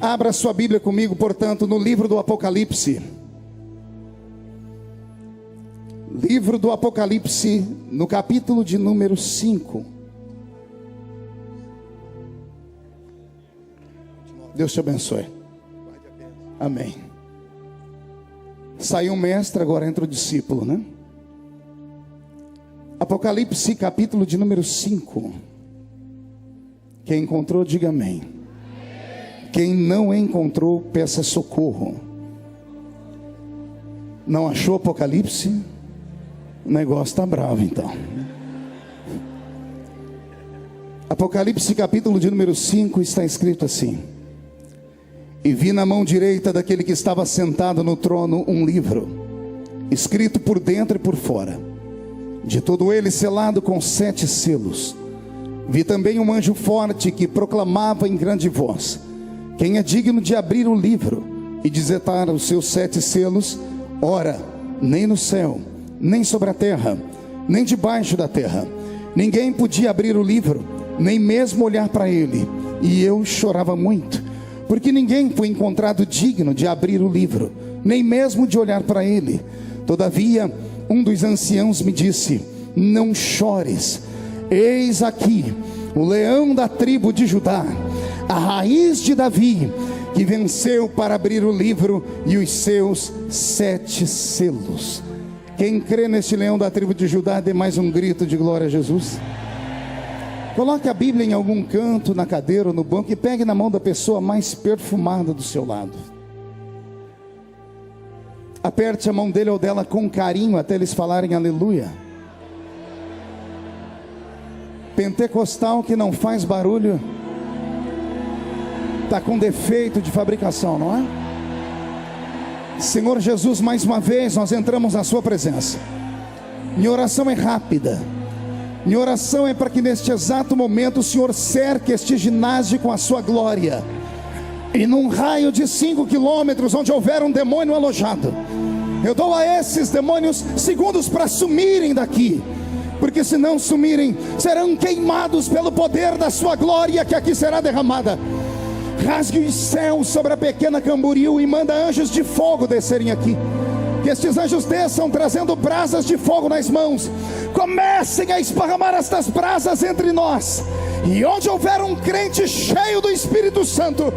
Abra sua Bíblia comigo, portanto, no livro do Apocalipse. Livro do Apocalipse, no capítulo de número 5. Deus te abençoe. Amém. Saiu o mestre, agora entra o discípulo, né? Apocalipse, capítulo de número 5. Quem encontrou, diga amém. Quem não encontrou, peça socorro. Não achou Apocalipse? O negócio está bravo então. Apocalipse capítulo de número 5 está escrito assim: E vi na mão direita daquele que estava sentado no trono um livro, escrito por dentro e por fora, de todo ele selado com 7 selos. Vi também um anjo forte que proclamava em grande voz: Quem é digno de abrir o livro e desatar os seus 7 selos? Ora, nem no céu, nem sobre a terra, nem debaixo da terra, ninguém podia abrir o livro, nem mesmo olhar para ele. E eu chorava muito, porque ninguém foi encontrado digno de abrir o livro, nem mesmo de olhar para ele. Todavia, um dos anciãos me disse: Não chores, eis aqui o leão da tribo de Judá, a raiz de Davi, que venceu para abrir o livro e os seus 7 selos. Quem crê neste leão da tribo de Judá, dê mais um grito de glória a Jesus. Coloque a Bíblia em algum canto, na cadeira ou no banco, e pegue na mão da pessoa mais perfumada do seu lado. Aperte a mão dele ou dela com carinho até eles falarem aleluia. Pentecostal que não faz barulho está com defeito de fabricação, não é? Senhor Jesus, mais uma vez nós entramos na sua presença. Minha oração é rápida. Minha oração é para que neste exato momento o Senhor cerque este ginásio com a sua glória, e num raio de 5 quilômetros onde houver um demônio alojado, eu dou a esses demônios segundos para sumirem daqui, porque se não sumirem, serão queimados pelo poder da sua glória que aqui será derramada. Rasgue os céus sobre a pequena Camboriú e manda anjos de fogo descerem aqui. Que estes anjos desçam trazendo brasas de fogo nas mãos. Comecem a esparramar estas brasas entre nós. E onde houver um crente cheio do Espírito Santo,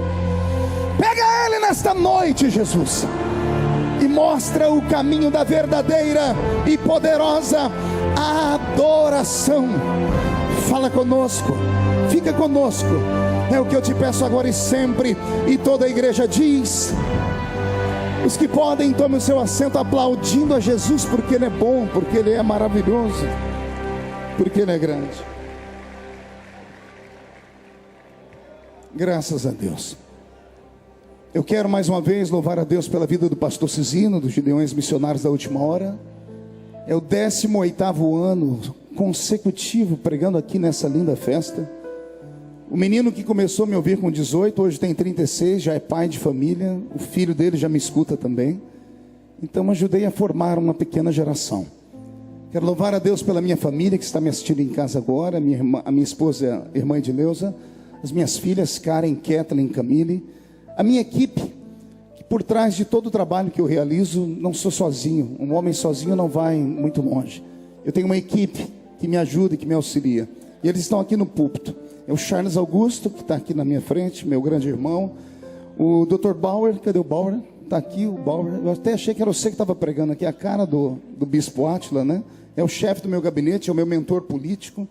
pega ele nesta noite, Jesus, e mostra o caminho da verdadeira e poderosa adoração. Fala conosco, fica conosco. É o que eu te peço agora e sempre. E toda a igreja diz: os que podem, tomem o seu assento aplaudindo a Jesus, porque Ele é bom, porque Ele é maravilhoso, porque Ele é grande. Graças a Deus. Eu quero mais uma vez louvar a Deus pela vida do pastor Cisino, dos Gideões Missionários da Última Hora. É o 18º ano consecutivo pregando aqui nessa linda festa. O menino que começou a me ouvir com 18, hoje tem 36, já é pai de família. O filho dele já me escuta também. Então ajudei a formar uma pequena geração. Quero louvar a Deus pela minha família que está me assistindo em casa agora. A minha esposa, a irmã Edileuza, as minhas filhas Karen, Kathleen, Camille, a minha equipe, que por trás de todo o trabalho que eu realizo, não sou sozinho. Um homem sozinho não vai muito longe. Eu tenho uma equipe que me ajuda e que me auxilia. E eles estão aqui no púlpito. É o Charles Augusto, que está aqui na minha frente, meu grande irmão. O Dr. Bauer, cadê o Bauer? Está aqui o Bauer. Eu até achei que era você que estava pregando aqui, a cara do Bispo Átila, né? É o chefe do meu gabinete, é o meu mentor político.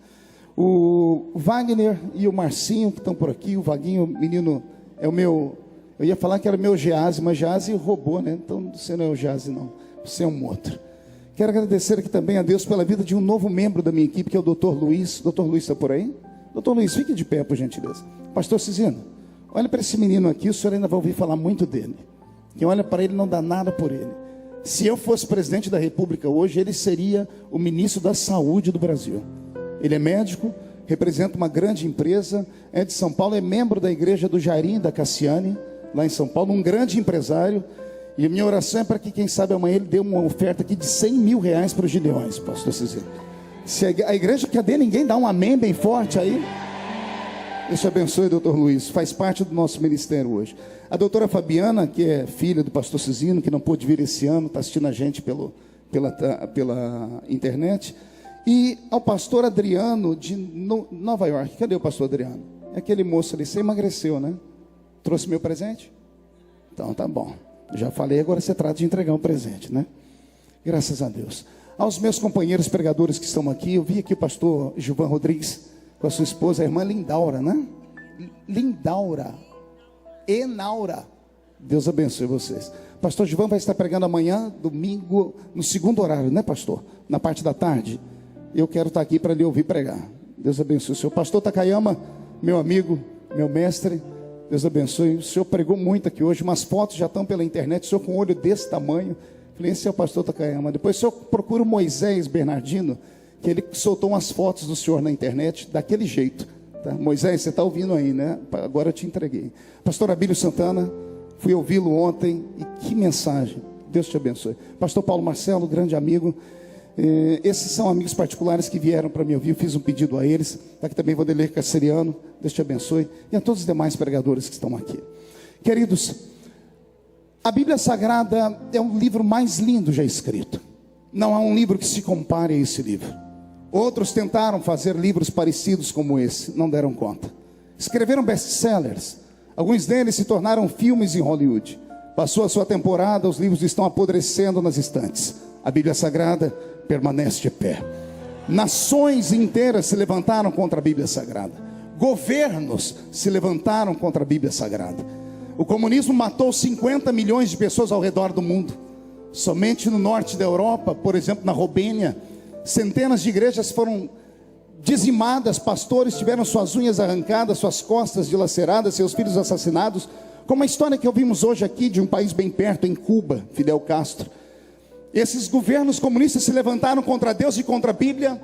O Wagner e o Marcinho, que estão por aqui. O Vaguinho, menino, é o meu... Eu ia falar que era meu Gease, mas Gease roubou, né? Então você não é o Gease, não. Você é um outro. Quero agradecer aqui também a Deus pela vida de um novo membro da minha equipe, que é o Dr. Luiz. Dr. Luiz está por aí? Doutor Luiz, fique de pé, por gentileza. Pastor Cisino, olha para esse menino aqui, o senhor ainda vai ouvir falar muito dele. Quem olha para ele não dá nada por ele. Se eu fosse presidente da República hoje, ele seria o ministro da Saúde do Brasil. Ele é médico, representa uma grande empresa, é de São Paulo, é membro da igreja do Jairim da Cassiane, lá em São Paulo, um grande empresário. E a minha oração é para que, quem sabe, amanhã ele dê uma oferta aqui de 100 mil reais para os Gideões, pastor Cisino. Se a igreja, cadê? Ninguém dá um amém bem forte aí? Deus te abençoe, doutor Luiz. Faz parte do nosso ministério hoje. A doutora Fabiana, que é filha do pastor Cisino, que não pôde vir esse ano, está assistindo a gente pela internet. E ao pastor Adriano de Nova York. Cadê o pastor Adriano? É aquele moço ali, você emagreceu, né? Trouxe meu presente? Então tá bom. Já falei, agora você trata de entregar um presente, né? Graças a Deus. Aos meus companheiros pregadores que estão aqui, eu vi aqui o pastor Gilvan Rodrigues com a sua esposa, a irmã Lindaura, né? Lindaura. Enaura. Deus abençoe vocês. Pastor Gilvan vai estar pregando amanhã, domingo, no segundo horário, né, pastor? Na parte da tarde. Eu quero estar aqui para lhe ouvir pregar. Deus abençoe o senhor. Pastor Takayama, meu amigo, meu mestre, Deus abençoe. O senhor pregou muito aqui hoje, umas fotos já estão pela internet, o senhor com um olho desse tamanho. Falei, esse é o pastor Takayama. Depois o senhor procura o Moisés Bernardino, que ele soltou umas fotos do senhor na internet, daquele jeito. Tá? Moisés, você está ouvindo aí, né? Agora eu te entreguei. Pastor Abílio Santana, fui ouvi-lo ontem, e que mensagem. Deus te abençoe. Pastor Paulo Marcelo, grande amigo. Esses são amigos particulares que vieram para me ouvir. Eu fiz um pedido a eles. Está aqui também Vanderlei Carceriano, Deus te abençoe. E a todos os demais pregadores que estão aqui. Queridos, a Bíblia Sagrada é um livro mais lindo já escrito. Não há um livro que se compare a esse livro. Outros tentaram fazer livros parecidos como esse, não deram conta. Escreveram best-sellers. Alguns deles se tornaram filmes em Hollywood. Passou a sua temporada, os livros estão apodrecendo nas estantes. A Bíblia Sagrada permanece de pé. Nações inteiras se levantaram contra a Bíblia Sagrada. Governos se levantaram contra a Bíblia Sagrada. O comunismo matou 50 milhões de pessoas ao redor do mundo. Somente no norte da Europa, por exemplo, na Romênia, centenas de igrejas foram dizimadas, pastores tiveram suas unhas arrancadas, suas costas dilaceradas, seus filhos assassinados, como a história que ouvimos hoje aqui de um país bem perto, em Cuba, Fidel Castro. Esses governos comunistas se levantaram contra Deus e contra a Bíblia,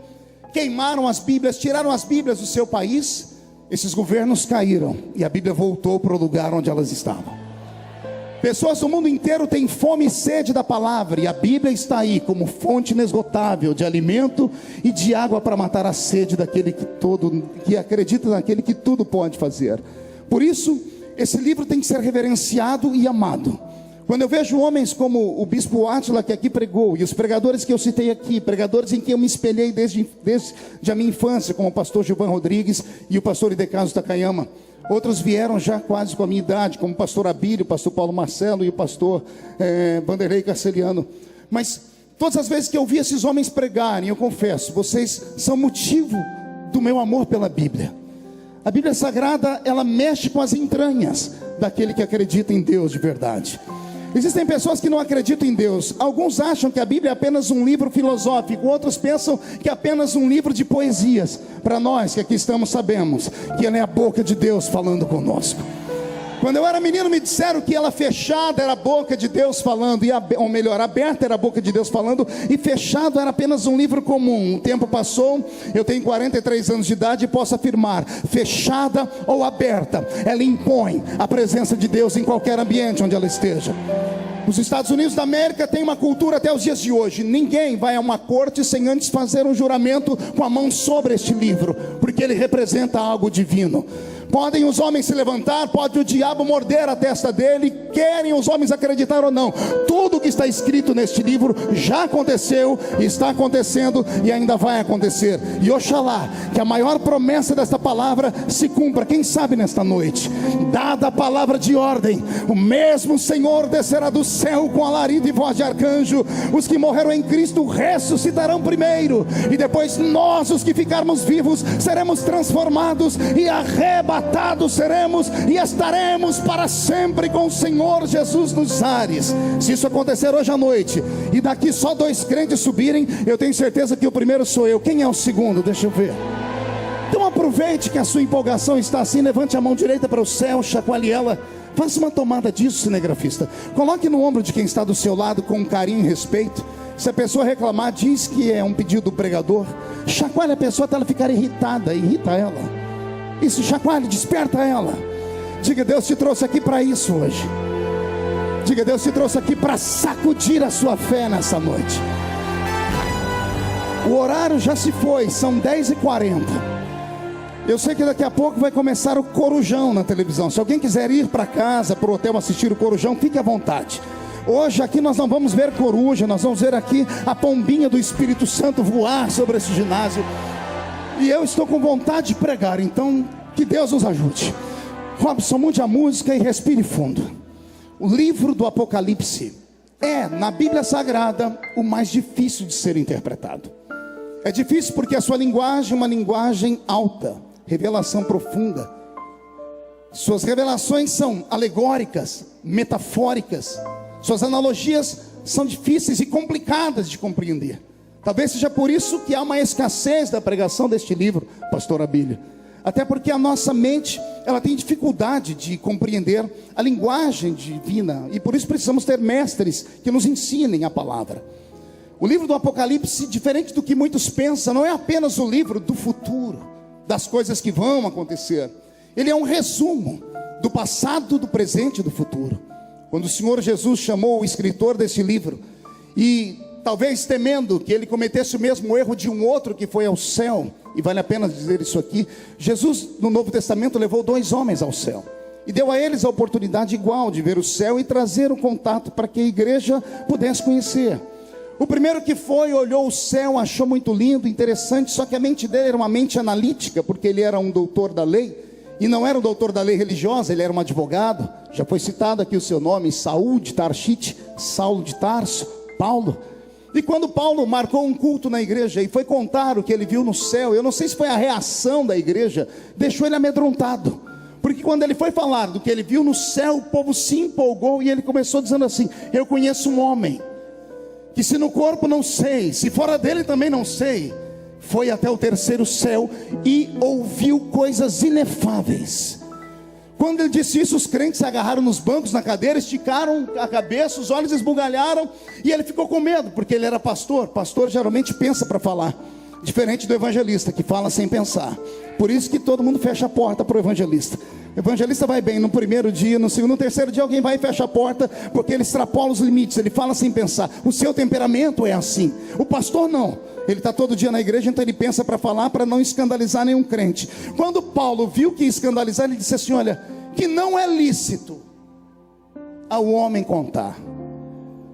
queimaram as Bíblias, tiraram as Bíblias do seu país. Esses governos caíram e a Bíblia voltou para o lugar onde elas estavam. Pessoas do mundo inteiro têm fome e sede da palavra, e a Bíblia está aí como fonte inesgotável de alimento e de água para matar a sede daquele que acredita naquele que tudo pode fazer. Por isso, esse livro tem que ser reverenciado e amado. Quando eu vejo homens como o bispo Átila, que aqui pregou, e os pregadores que eu citei aqui, pregadores em quem eu me espelhei desde a minha infância, como o pastor Gilvan Rodrigues e o pastor Idecaso Takayama. Outros vieram já quase com a minha idade, como o pastor Abílio, o pastor Paulo Marcelo e o pastor Vanderlei Carceriano. Mas todas as vezes que eu vi esses homens pregarem, eu confesso, vocês são motivo do meu amor pela Bíblia. A Bíblia Sagrada, ela mexe com as entranhas daquele que acredita em Deus de verdade. Existem pessoas que não acreditam em Deus. Alguns acham que a Bíblia é apenas um livro filosófico, outros pensam que é apenas um livro de poesias. Para nós que aqui estamos, sabemos que ela é a boca de Deus falando conosco. Quando eu era menino, me disseram que ela fechada era a boca de Deus falando, ou melhor, aberta era a boca de Deus falando, e fechado era apenas um livro comum. O tempo passou, eu tenho 43 anos de idade e posso afirmar, fechada ou aberta, ela impõe a presença de Deus em qualquer ambiente onde ela esteja. Os Estados Unidos da América têm uma cultura até os dias de hoje. Ninguém vai a uma corte sem antes fazer um juramento com a mão sobre este livro, porque ele representa algo divino. Podem os homens se levantar, pode o diabo morder a testa dele, querem os homens acreditar ou não. Tudo que está escrito neste livro já aconteceu, está acontecendo e ainda vai acontecer. E oxalá que a maior promessa desta palavra se cumpra, quem sabe nesta noite. Dada a palavra de ordem, o mesmo Senhor descerá do céu com alarido e voz de arcanjo. Os que morreram em Cristo ressuscitarão primeiro, e depois nós, os que ficarmos vivos, seremos transformados e arrebatados seremos e estaremos para sempre com o Senhor Jesus nos ares. Se isso acontecer hoje à noite e daqui só 2 crentes subirem, eu tenho certeza que o primeiro sou eu. Quem é o segundo? Deixa eu ver. Então aproveite que a sua empolgação está assim, levante a mão direita para o céu, chacoalhe ela, faça uma tomada disso, cinegrafista. Coloque no ombro de quem está do seu lado com carinho e respeito. Se a pessoa reclamar, diz que é um pedido do pregador. Chacoalhe a pessoa até ela ficar irritada, irrita ela. Isso, chacoalhe, desperta ela. Diga, Deus te trouxe aqui para isso hoje. Diga, Deus te trouxe aqui para sacudir a sua fé nessa noite. O horário já se foi, são 10h40. Eu sei que daqui a pouco vai começar o Corujão na televisão. Se alguém quiser ir para casa, para o hotel assistir o Corujão, fique à vontade. Hoje aqui nós não vamos ver coruja, nós vamos ver aqui a pombinha do Espírito Santo voar sobre esse ginásio. E eu estou com vontade de pregar, então que Deus nos ajude. Robson, mude a música e respire fundo. O livro do Apocalipse é, na Bíblia Sagrada, o mais difícil de ser interpretado. É difícil porque a sua linguagem é uma linguagem alta, revelação profunda. Suas revelações são alegóricas, metafóricas. Suas analogias são difíceis e complicadas de compreender. Talvez seja por isso que há uma escassez da pregação deste livro, pastor Abílio. Até porque a nossa mente, ela tem dificuldade de compreender a linguagem divina. E por isso precisamos ter mestres que nos ensinem a palavra. O livro do Apocalipse, diferente do que muitos pensam, não é apenas o livro do futuro, das coisas que vão acontecer. Ele é um resumo do passado, do presente e do futuro. Quando o Senhor Jesus chamou o escritor desse livro, e talvez temendo que ele cometesse o mesmo erro de um outro que foi ao céu, e vale a pena dizer isso aqui, Jesus no Novo Testamento levou 2 homens ao céu, e deu a eles a oportunidade igual de ver o céu e trazer o contato para que a igreja pudesse conhecer. O primeiro que foi, olhou o céu, achou muito lindo, interessante, só que a mente dele era uma mente analítica, porque ele era um doutor da lei, e não era um doutor da lei religiosa, ele era um advogado. Já foi citado aqui o seu nome, Saul de Tarshite, Saulo de Tarso, Paulo. E quando Paulo marcou um culto na igreja e foi contar o que ele viu no céu, eu não sei se foi a reação da igreja, deixou ele amedrontado. Porque quando ele foi falar do que ele viu no céu, o povo se empolgou e ele começou dizendo assim: eu conheço um homem, que se no corpo não sei, se fora dele também não sei, foi até o 3º céu e ouviu coisas inefáveis. Quando ele disse isso, os crentes se agarraram nos bancos, na cadeira, esticaram a cabeça, os olhos esbugalharam, e ele ficou com medo, porque ele era pastor. Pastor geralmente pensa para falar, diferente do evangelista, que fala sem pensar. Por isso que todo mundo fecha a porta para o evangelista. O evangelista vai bem no primeiro dia, no segundo, no terceiro dia alguém vai e fecha a porta, porque ele extrapola os limites, ele fala sem pensar. O seu temperamento é assim. O pastor não, ele está todo dia na igreja, então ele pensa para falar, para não escandalizar nenhum crente. Quando Paulo viu que ia escandalizar, ele disse assim: olha, que não é lícito ao homem contar.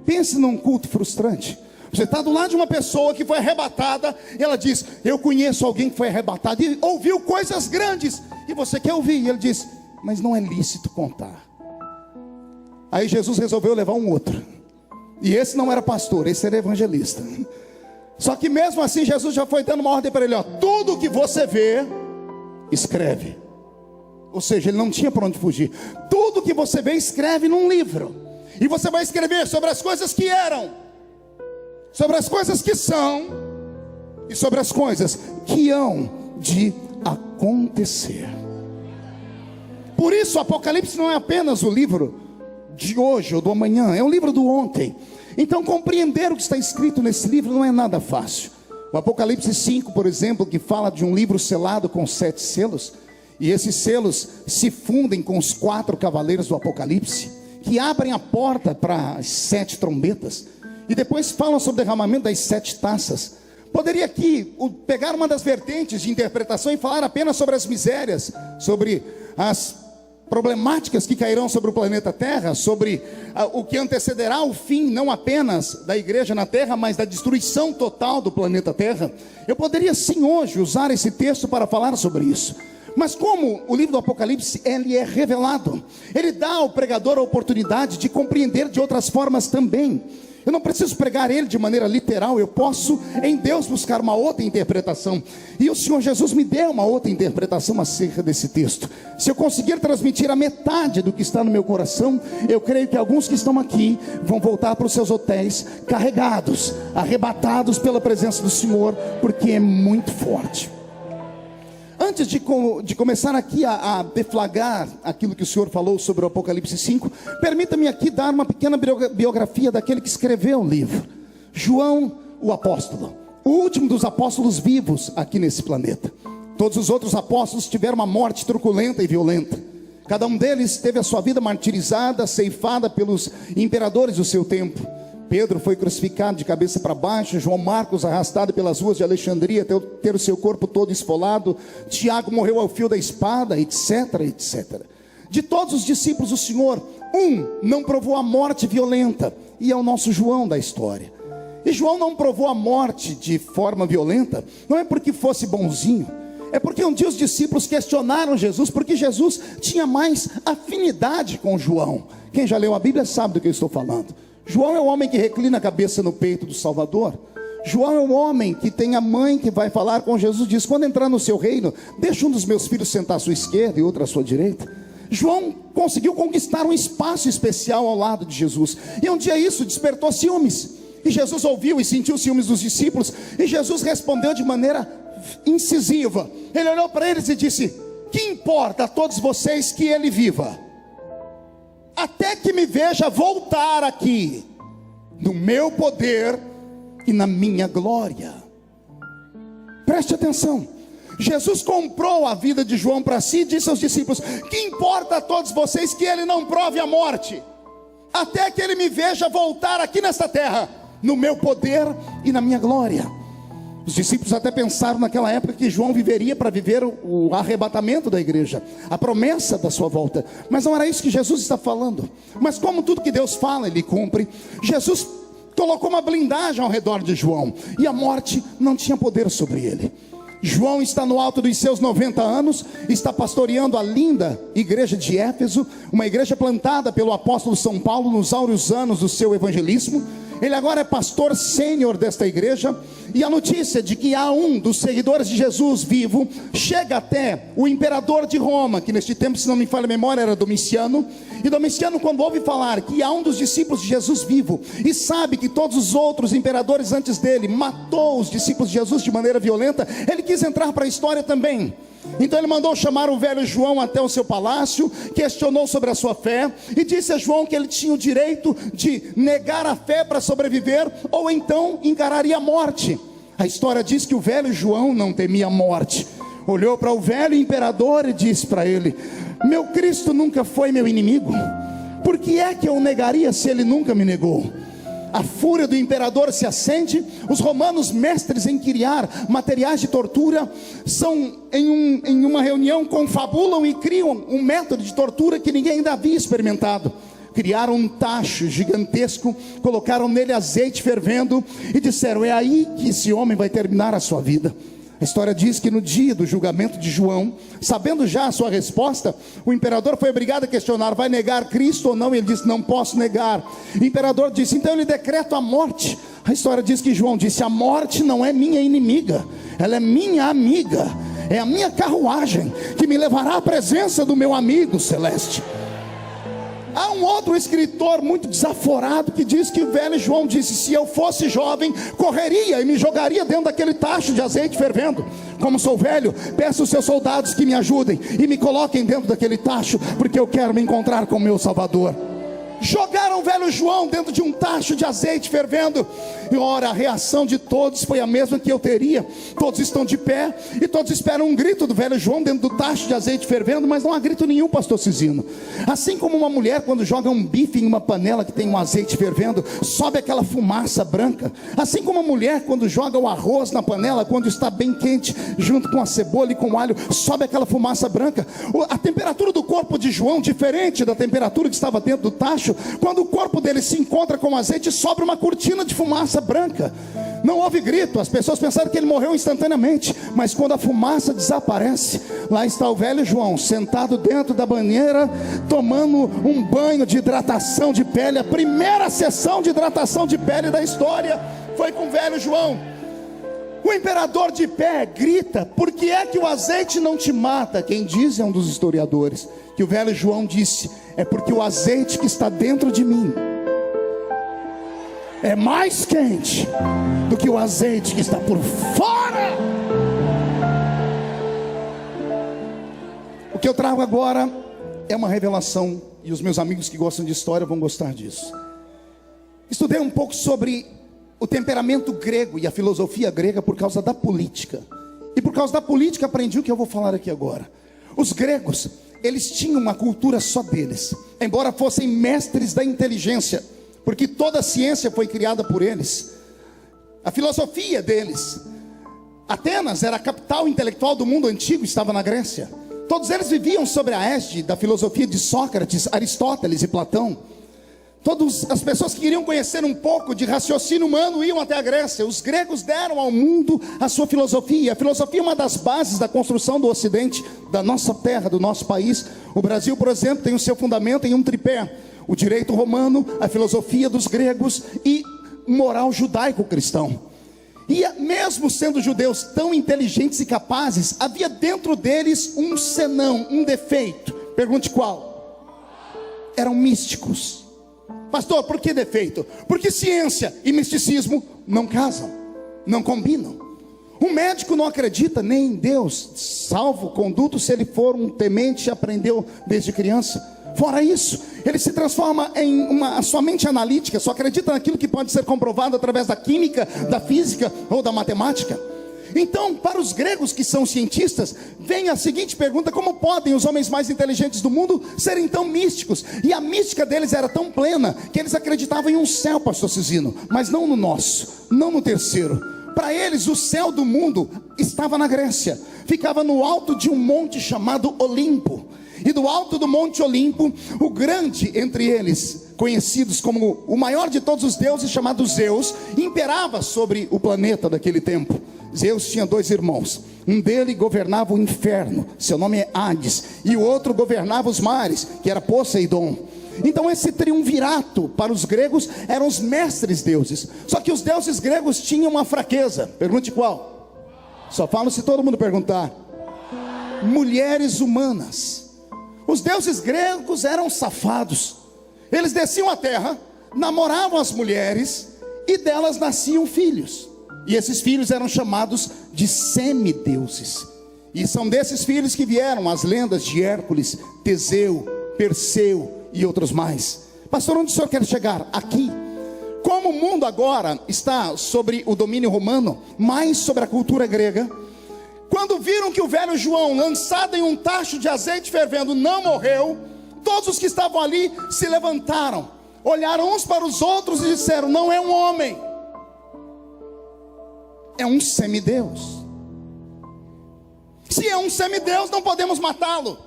Pense num culto frustrante. Você está do lado de uma pessoa que foi arrebatada, e ela diz: eu conheço alguém que foi arrebatado e ouviu coisas grandes, e você quer ouvir, e ele diz: mas não é lícito contar. Aí Jesus resolveu levar um outro, e esse não era pastor, esse era evangelista. Só que mesmo assim Jesus já foi dando uma ordem para ele: ó, tudo que você vê, escreve. Ou seja, ele não tinha para onde fugir. Tudo que você vê, escreve num livro, e você vai escrever sobre as coisas que eram, sobre as coisas que são, e sobre as coisas que hão de acontecer. Por isso o Apocalipse não é apenas o livro de hoje ou do amanhã, é um livro do ontem. Então compreender o que está escrito nesse livro não é nada fácil. O Apocalipse 5, por exemplo, que fala de um livro selado com 7 selos, e esses selos se fundem com os 4 cavaleiros do Apocalipse, que abrem a porta para as 7 trombetas, e depois falam sobre o derramamento das 7 taças. Poderia aqui pegar uma das vertentes de interpretação e falar apenas sobre as misérias, sobre as problemáticas que cairão sobre o planeta Terra, sobre o que antecederá o fim, não apenas da igreja na Terra, mas da destruição total do planeta Terra. Eu poderia sim hoje usar esse texto para falar sobre isso. Mas como o livro do Apocalipse, ele é revelado, ele dá ao pregador a oportunidade de compreender de outras formas também. Eu não preciso pregar ele de maneira literal, eu posso em Deus buscar uma outra interpretação. E o Senhor Jesus me deu uma outra interpretação acerca desse texto. Se eu conseguir transmitir a metade do que está no meu coração, eu creio que alguns que estão aqui vão voltar para os seus hotéis carregados, arrebatados pela presença do Senhor, porque é muito forte. Antes de começar aqui a deflagrar aquilo que o Senhor falou sobre o Apocalipse 5, permita-me aqui dar uma pequena biografia daquele que escreveu o livro. João, o apóstolo, o último dos apóstolos vivos aqui nesse planeta. Todos os outros apóstolos tiveram uma morte truculenta e violenta. Cada um deles teve a sua vida martirizada, ceifada pelos imperadores do seu tempo. Pedro foi crucificado de cabeça para baixo, João Marcos arrastado pelas ruas de Alexandria até ter o seu corpo todo esfolado, Tiago morreu ao fio da espada, etc, etc. De todos os discípulos, o Senhor, não provou a morte violenta, e é o nosso João da história. E João não provou a morte de forma violenta, não é porque fosse bonzinho, é porque um dia os discípulos questionaram Jesus, porque Jesus tinha mais afinidade com João. Quem já leu a Bíblia sabe do que eu estou falando. João é o homem que reclina a cabeça no peito do Salvador. João é o homem que tem a mãe que vai falar com Jesus, diz: quando entrar no seu reino, deixa um dos meus filhos sentar à sua esquerda e outro à sua direita. João conseguiu conquistar um espaço especial ao lado de Jesus, e um dia isso despertou ciúmes, e Jesus ouviu e sentiu ciúmes dos discípulos, e Jesus respondeu de maneira incisiva. Ele olhou para eles e disse: que importa a todos vocês que ele viva, até que me veja voltar aqui, no meu poder e na minha glória. Preste atenção, Jesus comprou a vida de João para si e disse aos discípulos: que importa a todos vocês que ele não prove a morte, até que ele me veja voltar aqui nesta terra, no meu poder e na minha glória. Os discípulos até pensaram naquela época que João viveria para viver o arrebatamento da igreja, a promessa da sua volta, mas não era isso que Jesus está falando. Mas como tudo que Deus fala, ele cumpre. Jesus colocou uma blindagem ao redor de João, e a morte não tinha poder sobre ele. João está no alto dos seus 90 anos, está pastoreando a linda igreja de Éfeso, uma igreja plantada pelo apóstolo São Paulo nos áureos anos do seu evangelismo. Ele agora é pastor sênior desta igreja, e a notícia de que há um dos seguidores de Jesus vivo chega até o imperador de Roma, que neste tempo, se não me falha a memória, era Domiciano. E Domiciano, quando ouve falar que há um dos discípulos de Jesus vivo, e sabe que todos os outros imperadores antes dele matou os discípulos de Jesus de maneira violenta, ele quis entrar para a história também. Então ele mandou chamar o velho João até o seu palácio, questionou sobre a sua fé, e disse a João que ele tinha o direito de negar a fé para sobreviver, ou então encararia a morte. A história diz que o velho João não temia a morte, olhou para o velho imperador e disse para ele: meu Cristo nunca foi meu inimigo, por que é que eu negaria se ele nunca me negou? A fúria do imperador se acende. Os romanos, mestres em criar materiais de tortura, são em uma reunião, confabulam e criam um método de tortura que ninguém ainda havia experimentado. Criaram um tacho gigantesco, colocaram nele azeite fervendo e disseram: é aí que esse homem vai terminar a sua vida. A história diz que no dia do julgamento de João, sabendo já a sua resposta, o imperador foi obrigado a questionar: vai negar Cristo ou não? Ele disse: não posso negar. O imperador disse: então ele decreta a morte. A história diz que João disse: a morte não é minha inimiga, ela é minha amiga, é a minha carruagem que me levará à presença do meu amigo celeste. Há um outro escritor muito desaforado que diz que o velho João disse: se eu fosse jovem, correria e me jogaria dentro daquele tacho de azeite fervendo. Como sou velho, peço aos seus soldados que me ajudem e me coloquem dentro daquele tacho, porque eu quero me encontrar com o meu Salvador. Jogaram o velho João dentro de um tacho de azeite fervendo, e ora, a reação de todos foi a mesma que eu teria. Todos estão de pé e todos esperam um grito do velho João dentro do tacho de azeite fervendo, mas não há grito nenhum, pastor Cizino. Assim como uma mulher quando joga um bife em uma panela que tem um azeite fervendo, sobe aquela fumaça branca. Assim como a mulher quando joga o arroz na panela, quando está bem quente, junto com a cebola e com o alho, sobe aquela fumaça branca. A temperatura do corpo de João, diferente da temperatura que estava dentro do tacho. Quando o corpo dele se encontra com o azeite, sobra uma cortina de fumaça branca. Não houve grito, as pessoas pensaram que ele morreu instantaneamente, mas quando a fumaça desaparece, lá está o velho João sentado dentro da banheira, tomando um banho de hidratação de pele. A primeira sessão de hidratação de pele da história foi com o velho João. O imperador de pé grita: por que é que o azeite não te mata? Quem diz é um dos historiadores que o velho João disse: é porque o azeite que está dentro de mim é mais quente do que o azeite que está por fora. O que eu trago agora é uma revelação, e os meus amigos que gostam de história vão gostar disso. Estudei um pouco sobre o temperamento grego e a filosofia grega por causa da política. E por causa da política aprendi o que eu vou falar aqui agora. Os gregos, eles tinham uma cultura só deles. Embora fossem mestres da inteligência, porque toda a ciência foi criada por eles, a filosofia deles. Atenas era a capital intelectual do mundo antigo, estava na Grécia. Todos eles viviam sobre a égide da filosofia de Sócrates, Aristóteles e Platão. Todas as pessoas que queriam conhecer um pouco de raciocínio humano iam até a Grécia. Os gregos deram ao mundo a sua filosofia. A filosofia é uma das bases da construção do Ocidente, da nossa terra, do nosso país. O Brasil, por exemplo, tem o seu fundamento em um tripé: o direito romano, a filosofia dos gregos e moral judaico-cristão. E mesmo sendo judeus tão inteligentes e capazes, havia dentro deles um senão, um defeito. Pergunte qual? Eram místicos. Pastor, por que defeito? Porque ciência e misticismo não casam, não combinam. Um médico não acredita nem em Deus, salvo conduto se ele for um temente e aprendeu desde criança. Fora isso, ele se transforma em a sua mente analítica, só acredita naquilo que pode ser comprovado através da química, da física ou da matemática. Então, para os gregos que são cientistas, vem a seguinte pergunta: como podem os homens mais inteligentes do mundo serem tão místicos? E a mística deles era tão plena que eles acreditavam em um céu, pastor Cizino, mas não no nosso, não no terceiro. Para eles, o céu do mundo estava na Grécia, ficava no alto de um monte chamado Olimpo. E do alto do Monte Olimpo, o grande entre eles, conhecidos como o maior de todos os deuses, chamado Zeus, imperava sobre o planeta daquele tempo. Zeus tinha 2 irmãos. Um dele governava o inferno, seu nome é Hades, e o outro governava os mares, que era Poseidon. Então esse triunvirato para os gregos eram os mestres deuses. Só que os deuses gregos tinham uma fraqueza. Pergunte qual? Só falo se todo mundo perguntar. Mulheres humanas. Os deuses gregos eram safados. Eles desciam à terra, namoravam as mulheres e delas nasciam filhos. E esses filhos eram chamados de semideuses. E são desses filhos que vieram as lendas de Hércules, Teseu, Perseu e outros mais. Pastor, onde o senhor quer chegar? Aqui. Como o mundo agora está sobre o domínio romano, mais sobre a cultura grega, quando viram que o velho João, lançado em um tacho de azeite fervendo, não morreu, todos os que estavam ali se levantaram, olharam uns para os outros e disseram: não é um homem, é um semideus. Se é um semideus, não podemos matá-lo.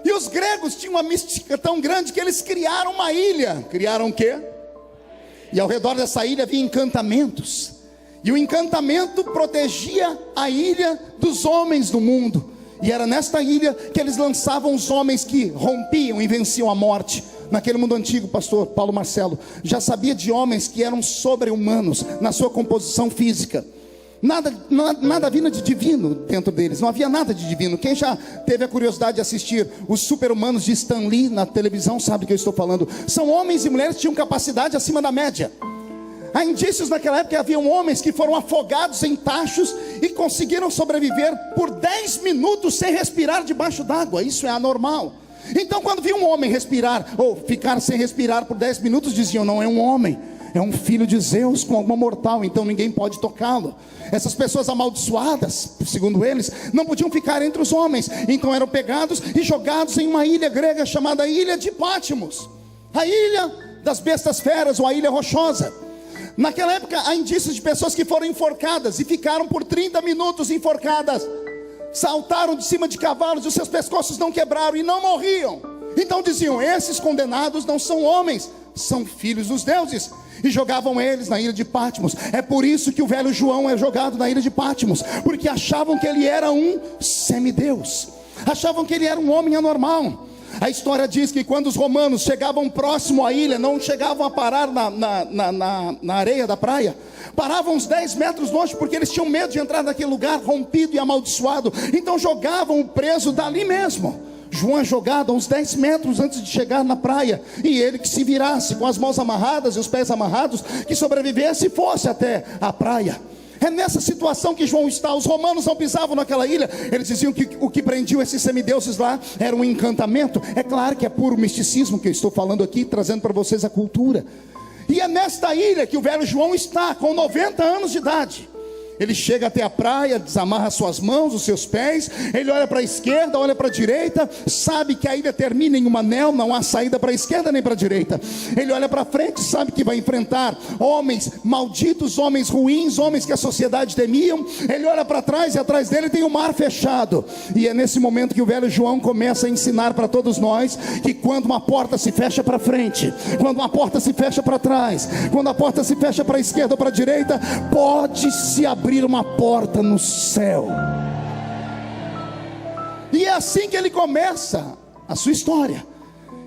E os gregos tinham uma mística tão grande que eles criaram uma ilha. Criaram o quê? E ao redor dessa ilha havia encantamentos. E o encantamento protegia a ilha dos homens do mundo. E era nesta ilha que eles lançavam os homens que rompiam e venciam a morte. Naquele mundo antigo, pastor Paulo Marcelo já sabia de homens que eram sobre-humanos na sua composição física. Nada vinha de divino dentro deles, não havia nada de divino. Quem já teve a curiosidade de assistir os super-humanos de Stan Lee na televisão sabe do que eu estou falando. São homens e mulheres que tinham capacidade acima da média. Há indícios naquela época que haviam homens que foram afogados em tachos e conseguiram sobreviver por 10 minutos sem respirar debaixo d'água. Isso é anormal. Então quando viam um homem respirar ou ficar sem respirar por 10 minutos, diziam: não é um homem, é um filho de Zeus com alguma mortal, então ninguém pode tocá-lo. Essas pessoas amaldiçoadas, segundo eles, não podiam ficar entre os homens, então eram pegados e jogados em uma ilha grega chamada Ilha de Patmos, a ilha das bestas feras ou a ilha rochosa. Naquela época há indícios de pessoas que foram enforcadas e ficaram por 30 minutos enforcadas. Saltaram de cima de cavalos e os seus pescoços não quebraram e não morriam. Então diziam: esses condenados não são homens, são filhos dos deuses. E jogavam eles na ilha de Patmos. É por isso que o velho João é jogado na ilha de Patmos, porque achavam que ele era um semideus, achavam que ele era um homem anormal. A história diz que quando os romanos chegavam próximo à ilha, não chegavam a parar na areia da praia, paravam uns 10 metros longe, porque eles tinham medo de entrar naquele lugar rompido e amaldiçoado. Então jogavam o preso dali mesmo. João é jogado a uns 10 metros antes de chegar na praia, e ele que se virasse com as mãos amarradas e os pés amarrados, que sobrevivesse e fosse até a praia. É nessa situação que João está. Os romanos não pisavam naquela ilha. Eles diziam que o que prendiam esses semideuses lá era um encantamento. É claro que é puro misticismo que eu estou falando aqui, trazendo para vocês a cultura. E é nesta ilha que o velho João está, com 90 anos de idade. Ele chega até a praia, desamarra suas mãos, os seus pés, ele olha para a esquerda, olha para a direita, sabe que a ilha termina em um anel, não há saída para a esquerda nem para a direita. Ele olha para frente, sabe que vai enfrentar homens malditos, homens ruins, homens que a sociedade temiam. Ele olha para trás e atrás dele tem o mar fechado. E é nesse momento que o velho João começa a ensinar para todos nós que quando uma porta se fecha para frente, quando uma porta se fecha para trás, quando a porta se fecha para a esquerda ou para a direita, pode se abrir uma porta no céu. E é assim que ele começa a sua história.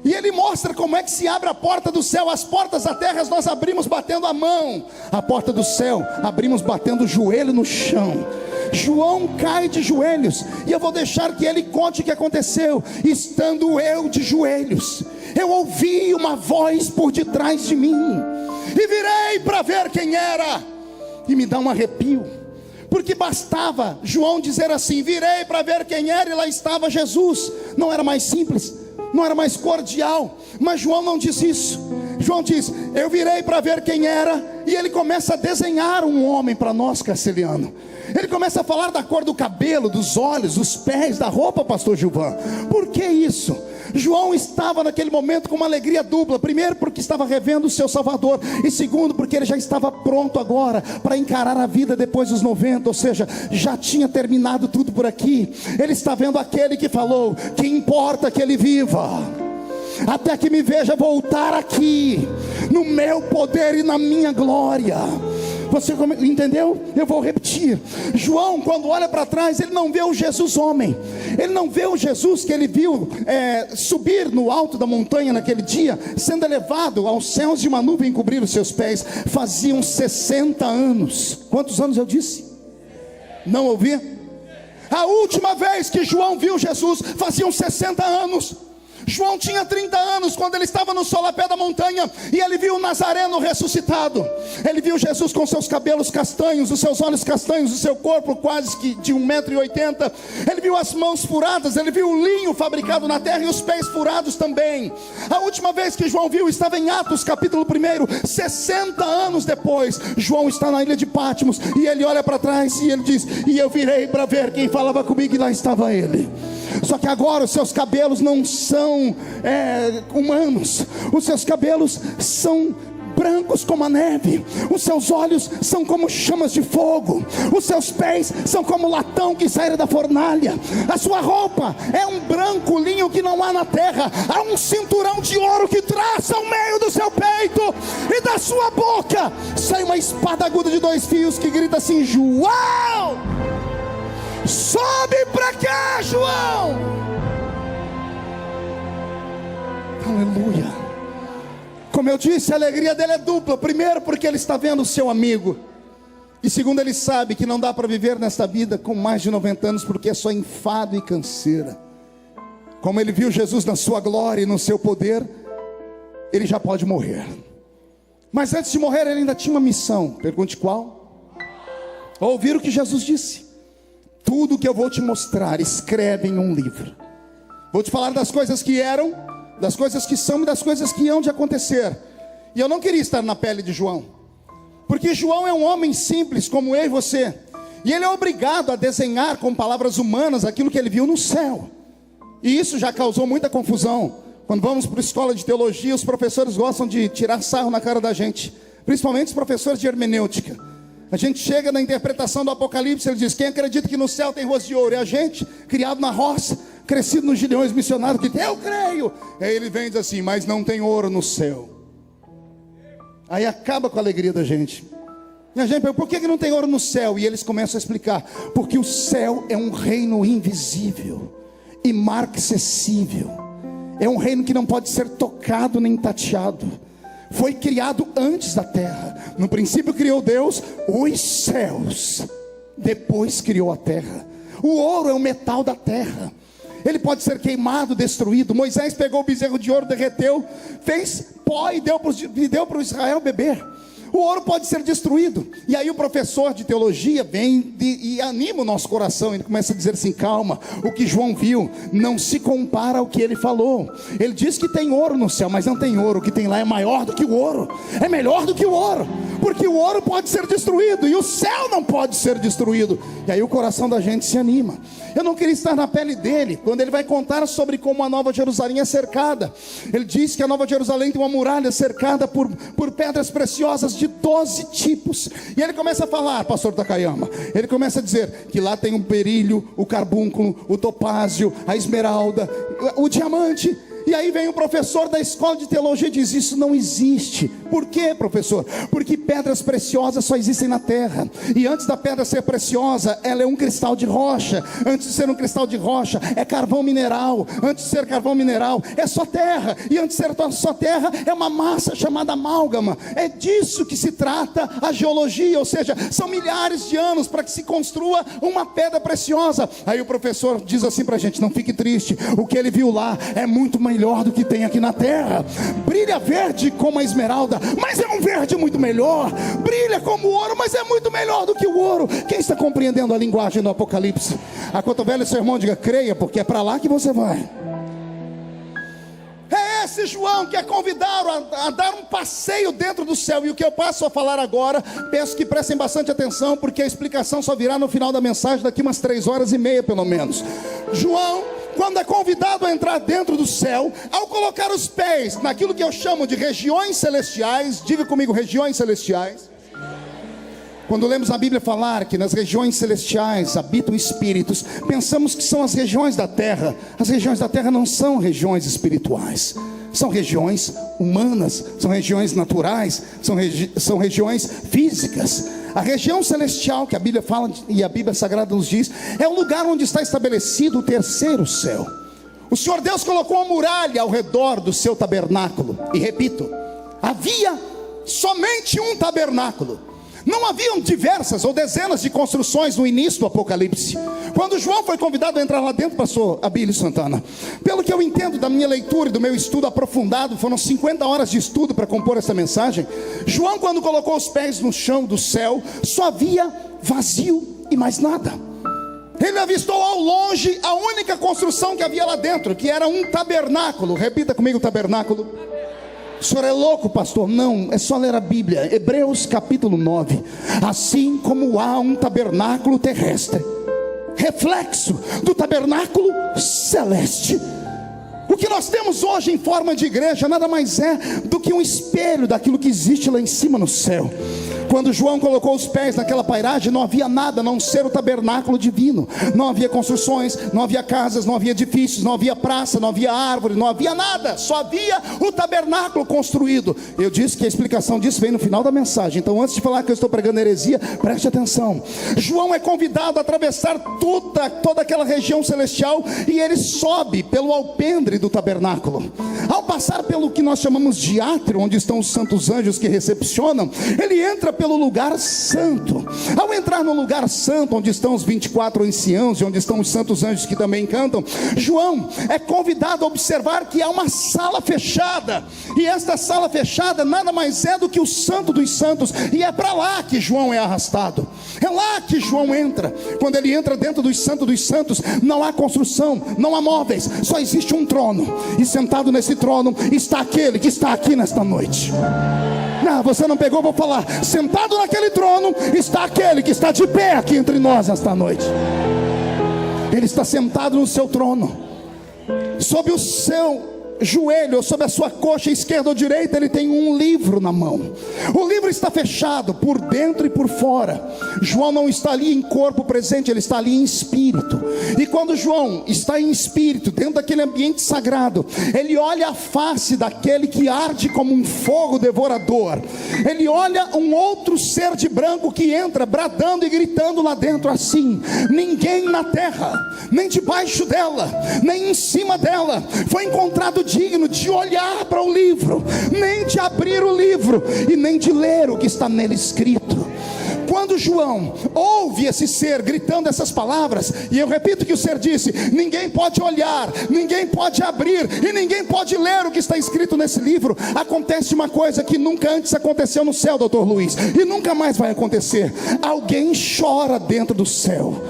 E ele mostra como é que se abre a porta do céu. As portas da terra nós abrimos batendo a mão, a porta do céu abrimos batendo o joelho no chão. João cai de joelhos, e eu vou deixar que ele conte o que aconteceu. Estando eu de joelhos, eu ouvi uma voz por detrás de mim, e virei para ver quem era. E me dá um arrepio, porque bastava João dizer assim: virei para ver quem era, e lá estava Jesus. Não era mais simples, não era mais cordial, mas João não diz isso. João diz: eu virei para ver quem era, e ele começa a desenhar um homem para nós, Castelhano. Ele começa a falar da cor do cabelo, dos olhos, dos pés, da roupa, pastor Gilvan. Por que isso? João estava naquele momento com uma alegria dupla. Primeiro porque estava revendo o seu Salvador, e segundo porque ele já estava pronto agora para encarar a vida depois dos 90, ou seja, já tinha terminado tudo por aqui. Ele está vendo aquele que falou que importa que ele viva, até que me veja voltar aqui, no meu poder e na minha glória. Você entendeu? Eu vou repetir. João, quando olha para trás, ele não vê o Jesus homem. Ele não vê o Jesus que ele viu subir no alto da montanha naquele dia, sendo elevado aos céus de uma nuvem cobrir os seus pés. Faziam 60 anos. Quantos anos eu disse? Não ouvi? A última vez que João viu Jesus faziam 60 anos. João tinha 30 anos quando ele estava no solapé da montanha, e ele viu o Nazareno ressuscitado. Ele viu Jesus com seus cabelos castanhos, os seus olhos castanhos, o seu corpo quase que de 1,80 m. Ele viu as mãos furadas, ele viu o linho fabricado na terra e os pés furados também. A última vez que João viu estava em Atos capítulo 1. 60 anos depois, João está na ilha de Patmos, e ele olha para trás e ele diz: e eu virei para ver quem falava comigo, e lá estava ele. Só que agora os seus cabelos não são humanos. Os seus cabelos são brancos como a neve. Os seus olhos são como chamas de fogo. Os seus pés são como latão que saíra da fornalha. A sua roupa é um branco linho que não há na terra. Há um cinturão de ouro que traça o meio do seu peito, e da sua boca sai uma espada aguda de 2 fios que grita assim: João, sobe para cá, João. Aleluia. Como eu disse, a alegria dele é dupla. Primeiro porque ele está vendo o seu amigo, e segundo, ele sabe que não dá para viver nesta vida com mais de 90 anos, porque é só enfado e canseira. Como ele viu Jesus na sua glória e no seu poder, ele já pode morrer. Mas antes de morrer, ele ainda tinha uma missão. Pergunte qual? Ouvir o que Jesus disse: tudo que eu vou te mostrar, escreve em um livro. Vou te falar das coisas que eram, das coisas que são e das coisas que hão de acontecer. E eu não queria estar na pele de João, porque João é um homem simples como eu e você, e ele é obrigado a desenhar com palavras humanas aquilo que ele viu no céu. E isso já causou muita confusão. Quando vamos para a escola de teologia, os professores gostam de tirar sarro na cara da gente, principalmente os professores de hermenêutica. A gente chega na interpretação do Apocalipse, ele diz: quem acredita que no céu tem rosto de ouro? É a gente, criado na roça, crescido nos Gideões missionários, que eu creio. Aí ele vem e diz assim: mas não tem ouro no céu. Aí acaba com a alegria da gente. E a gente pergunta: por que não tem ouro no céu? E eles começam a explicar: porque o céu é um reino invisível, imarcessível. É um reino que não pode ser tocado nem tateado. Foi criado antes da terra. No princípio criou Deus os céus, depois criou a terra. O ouro é o metal da terra. Ele pode ser queimado, destruído. Moisés pegou o bezerro de ouro, derreteu, fez pó e deu para o Israel beber. O ouro pode ser destruído. E aí o professor de teologia vem e anima o nosso coração. Ele começa a dizer assim: calma, o que João viu não se compara ao que ele falou. Ele diz que tem ouro no céu, mas não tem ouro. O que tem lá é maior do que o ouro, é melhor do que o ouro. porque o ouro pode ser destruído e o céu não pode ser destruído. E aí o coração da gente se anima. Eu não queria estar na pele dele quando ele vai contar sobre como a Nova Jerusalém é cercada. Ele diz que a Nova Jerusalém tem uma muralha cercada por pedras preciosas de 12 tipos. E ele começa a falar, pastor Takayama, ele começa a dizer que lá tem o berílio, o carbúnculo, o topázio, a esmeralda, o diamante. E aí vem o professor da escola de teologia e diz: isso não existe. Por quê, professor? Porque pedras preciosas só existem na terra. E antes da pedra ser preciosa, ela é um cristal de rocha. Antes de ser um cristal de rocha, é carvão mineral. Antes de ser carvão mineral, é só terra. E antes de ser só terra, é uma massa chamada amálgama. É disso que se trata a geologia. Ou seja, são milhares de anos para que se construa uma pedra preciosa. Aí o professor diz assim para a gente: não fique triste, o que ele viu lá é muito melhor do que tem aqui na terra. Brilha verde como a esmeralda, mas é um verde muito melhor. Brilha como o ouro, mas é muito melhor do que o ouro. Quem está compreendendo a linguagem do Apocalipse? Acotovele seu irmão, diga: creia, porque é para lá que você vai. É esse João que é convidado a dar um passeio dentro do céu. E o que eu passo a falar agora, peço que prestem bastante atenção, porque a explicação só virá no final da mensagem, daqui umas 3h30 pelo menos. João, quando é convidado a entrar dentro do céu, ao colocar os pés naquilo que eu chamo de regiões celestiais, diga comigo, regiões celestiais. Quando lemos a Bíblia falar que nas regiões celestiais habitam espíritos, pensamos que são as regiões da terra. As regiões da terra não são regiões espirituais, são regiões humanas, são regiões naturais, são regiões físicas. A região celestial que a Bíblia fala e a Bíblia Sagrada nos diz, é o lugar onde está estabelecido o terceiro céu. O Senhor Deus colocou uma muralha ao redor do seu tabernáculo. E repito, havia somente um tabernáculo. Não haviam diversas ou dezenas de construções no início do Apocalipse. Quando João foi convidado a entrar lá dentro, pastor Abílio Santana, pelo que eu entendo da minha leitura e do meu estudo aprofundado, foram 50 horas de estudo para compor essa mensagem. João, quando colocou os pés no chão do céu, só havia vazio e mais nada. Ele avistou ao longe a única construção que havia lá dentro, que era um tabernáculo. Repita comigo: tabernáculo. O senhor é louco, pastor? Não, é só ler a Bíblia. Hebreus capítulo 9. Assim como há um tabernáculo terrestre, reflexo do tabernáculo celeste, o que nós temos hoje em forma de igreja nada mais é do que um espelho daquilo que existe lá em cima no céu. Quando João colocou os pés naquela pairagem, não havia nada a não ser o tabernáculo divino. Não havia construções, não havia casas, não havia edifícios, não havia praça, não havia árvore, não havia nada. Só havia o tabernáculo construído. Eu disse que a explicação disso vem no final da mensagem. Então, antes de falar que eu estou pregando heresia, preste atenção. João é convidado a atravessar toda aquela região celestial, e ele sobe pelo alpendre do tabernáculo. Ao passar pelo que nós chamamos de átrio, onde estão os santos anjos que recepcionam, ele entra pelo lugar santo. Ao entrar no lugar santo, onde estão os 24 anciãos e onde estão os santos anjos que também cantam, João é convidado a observar que há uma sala fechada, e esta sala fechada nada mais é do que o santo dos santos, e é para lá que João é arrastado. É lá que João entra. Quando ele entra dentro dos santos, não há construção, não há móveis, só existe um trono, e sentado nesse trono está aquele que está aqui nesta noite. Não, você não pegou, vou falar. Sentado naquele trono está aquele que está de pé aqui entre nós esta noite. Ele está sentado no seu trono. Sob o seu joelho, ou sob a sua coxa esquerda ou direita, ele tem um livro na mão. O livro está fechado por dentro e por fora. João não está ali em corpo presente, ele está ali em espírito. E quando João está em espírito, dentro daquele ambiente sagrado, ele olha a face daquele que arde como um fogo devorador. Ele olha um outro ser de branco que entra bradando e gritando lá dentro assim: ninguém na terra, nem debaixo dela, nem em cima dela, foi encontrado digno de olhar para o livro, nem de abrir o livro e nem de ler o que está nele escrito. Quando João ouve esse ser gritando essas palavras, e eu repito que o ser disse: ninguém pode olhar, ninguém pode abrir e ninguém pode ler o que está escrito nesse livro, acontece uma coisa que nunca antes aconteceu no céu, doutor Luiz, e nunca mais vai acontecer. Alguém chora dentro do céu.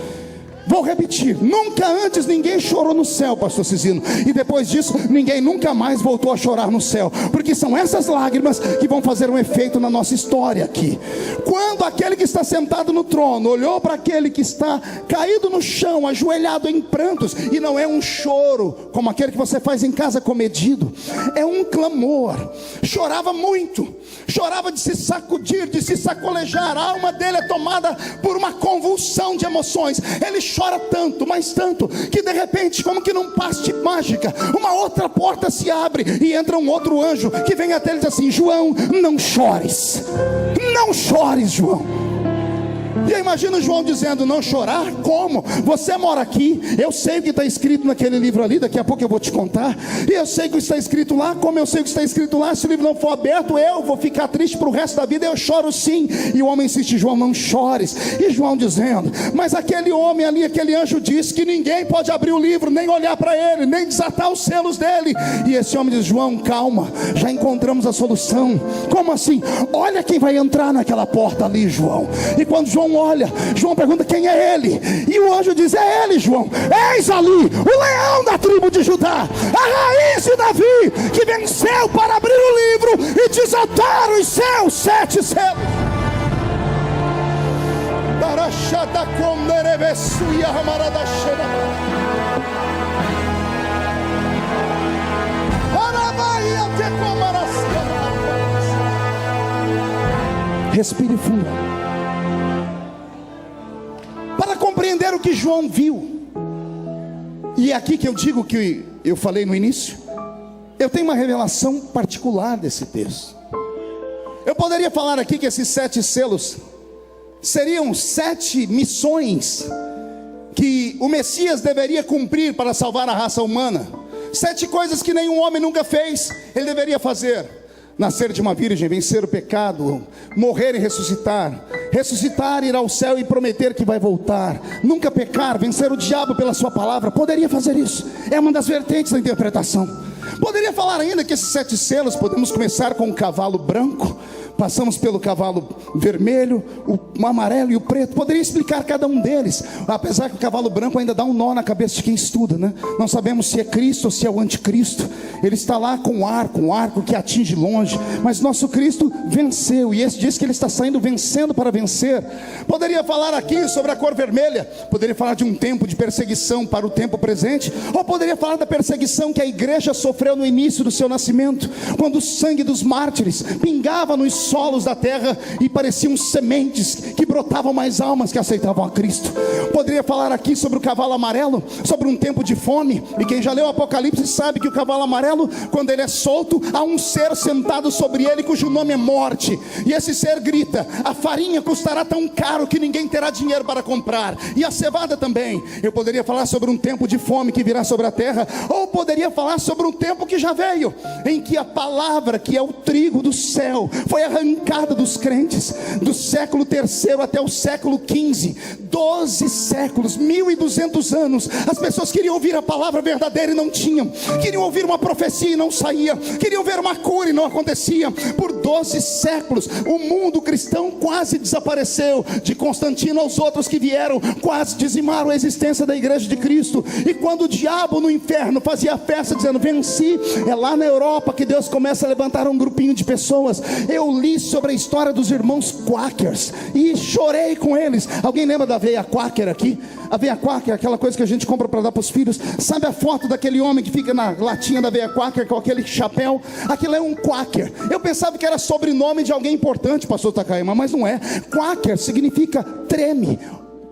Vou repetir, nunca antes ninguém chorou no céu, pastor Cizino, e depois disso ninguém nunca mais voltou a chorar no céu, porque são essas lágrimas que vão fazer um efeito na nossa história aqui. Quando aquele que está sentado no trono olhou para aquele que está caído no chão, ajoelhado em prantos, e não é um choro como aquele que você faz em casa comedido, é um clamor. Chorava muito, chorava de se sacudir, de se sacolejar. A alma dele é tomada por uma convulsão de emoções. Ele chora tanto, mas tanto, que de repente, como que num passe de mágica, uma outra porta se abre e entra um outro anjo que vem até ele e diz assim: João, não chores, não chores, João. E eu imagino João dizendo: não chorar? Como? Você mora aqui, eu sei o que está escrito naquele livro ali, daqui a pouco eu vou te contar, e eu sei o que está escrito lá. Como eu sei o que está escrito lá, se o livro não for aberto, eu vou ficar triste para o resto da vida. Eu choro sim. E o homem insiste: João, não chores. E João dizendo: mas aquele homem ali, aquele anjo disse que ninguém pode abrir o livro, nem olhar para ele, nem desatar os selos dele. E esse homem diz: João, calma, já encontramos a solução. Como assim? Olha quem vai entrar naquela porta ali, João. E quando João olha, João pergunta: quem é ele? E o anjo diz: é ele, João. Eis ali o leão da tribo de Judá, a raiz de Davi, que venceu para abrir o livro e desatar os seus 7 selos. Respire fundo para compreender o que João viu. E é aqui que eu digo que eu falei no início, eu tenho uma revelação particular desse texto. Eu poderia falar aqui que esses 7 selos seriam 7 missões que o Messias deveria cumprir para salvar a raça humana. 7 coisas que nenhum homem nunca fez, ele deveria fazer: nascer de uma virgem, vencer o pecado, morrer e ressuscitar, ressuscitar, ir ao céu e prometer que vai voltar, nunca pecar, vencer o diabo pela sua palavra. Poderia fazer isso, é uma das vertentes da interpretação. Poderia falar ainda que esses 7 selos, podemos começar com o cavalo branco, passamos pelo cavalo vermelho, o amarelo e o preto. Poderia explicar cada um deles, apesar que o cavalo branco ainda dá um nó na cabeça de quem estuda, né? Não sabemos se é Cristo ou se é o anticristo. Ele está lá com um arco que atinge longe, mas nosso Cristo venceu, e esse diz que ele está saindo vencendo para vencer. Poderia falar aqui sobre a cor vermelha, poderia falar de um tempo de perseguição para o tempo presente, ou poderia falar da perseguição que a igreja sofreu no início do seu nascimento, quando o sangue dos mártires pingava nos solos da terra e pareciam sementes que brotavam mais almas que aceitavam a Cristo. Poderia falar aqui sobre o cavalo amarelo, sobre um tempo de fome, e quem já leu o Apocalipse sabe que o cavalo amarelo, quando ele é solto, há um ser sentado sobre ele cujo nome é morte, e esse ser grita: a farinha custará tão caro que ninguém terá dinheiro para comprar, e a cevada também. Eu poderia falar sobre um tempo de fome que virá sobre a terra, ou poderia falar sobre um tempo que já veio, em que a palavra, que é o trigo do céu, foi arrancada dos crentes, do século 3º até o século 15, 12 séculos, 1200 anos. As pessoas queriam ouvir a palavra verdadeira e não tinham, queriam ouvir uma profecia e não saía, queriam ver uma cura e não acontecia. Por 12 séculos o mundo cristão quase desapareceu. De Constantino aos outros que vieram, quase dizimaram a existência da igreja de Cristo. E quando o diabo no inferno fazia festa dizendo: venci, é lá na Europa que Deus começa a levantar um grupinho de pessoas. Eu li sobre a história dos irmãos Quakers e chorei com eles. Alguém lembra da aveia Quaker aqui? A aveia Quaker, aquela coisa que a gente compra para dar para os filhos. Sabe a foto daquele homem que fica na latinha da aveia Quaker com aquele chapéu? Aquilo é um Quaker. Eu pensava que era sobrenome de alguém importante, pastor Takayama, mas não é. Quaker significa treme.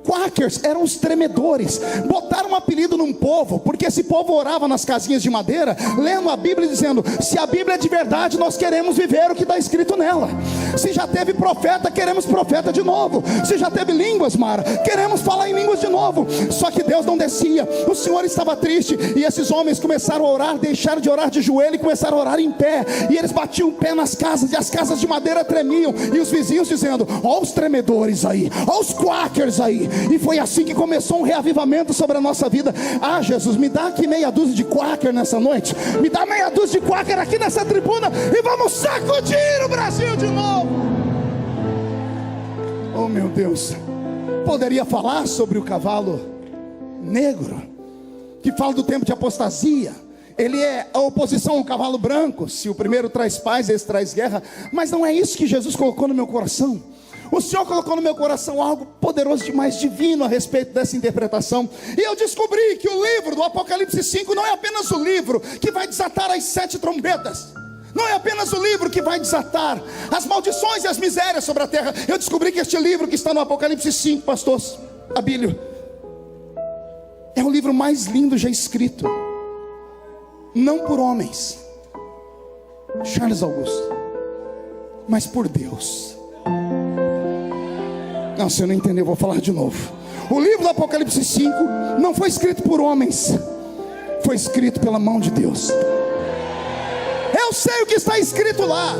Quakers eram os tremedores. Botaram um apelido num povo, porque esse povo orava nas casinhas de madeira, lendo a Bíblia e dizendo: se a Bíblia é de verdade, nós queremos viver o que está escrito nela. Se já teve profeta, queremos profeta de novo. Se já teve línguas, Mara, queremos falar em línguas de novo. Só que Deus não descia, o Senhor estava triste, e esses homens começaram a orar, deixaram de orar de joelho e começaram a orar em pé. E eles batiam o pé nas casas, e as casas de madeira tremiam, e os vizinhos dizendo: ó os tremedores aí, ó os Quakers aí. E foi assim que começou um reavivamento sobre a nossa vida. Ah, Jesus, me dá aqui meia dúzia de Quaker nessa noite, me dá meia dúzia de Quaker aqui nessa tribuna, e vamos sacudir o Brasil de novo. Oh meu Deus. Poderia falar sobre o cavalo negro, que fala do tempo de apostasia. Ele é a oposição ao cavalo branco. Se o primeiro traz paz, esse traz guerra. Mas não é isso que Jesus colocou no meu coração. O Senhor colocou no meu coração algo poderoso demais, divino, a respeito dessa interpretação. E eu descobri que o livro do Apocalipse 5 não é apenas o livro que vai desatar as 7 trombetas. Não é apenas o livro que vai desatar as maldições e as misérias sobre a terra. Eu descobri que este livro que está no Apocalipse 5, pastor Abílio, é o livro mais lindo já escrito. Não por homens, Charles Augusto, mas por Deus. Não, se eu não entender, eu vou falar de novo. O livro do Apocalipse 5 não foi escrito por homens, foi escrito pela mão de Deus. Eu sei o que está escrito lá,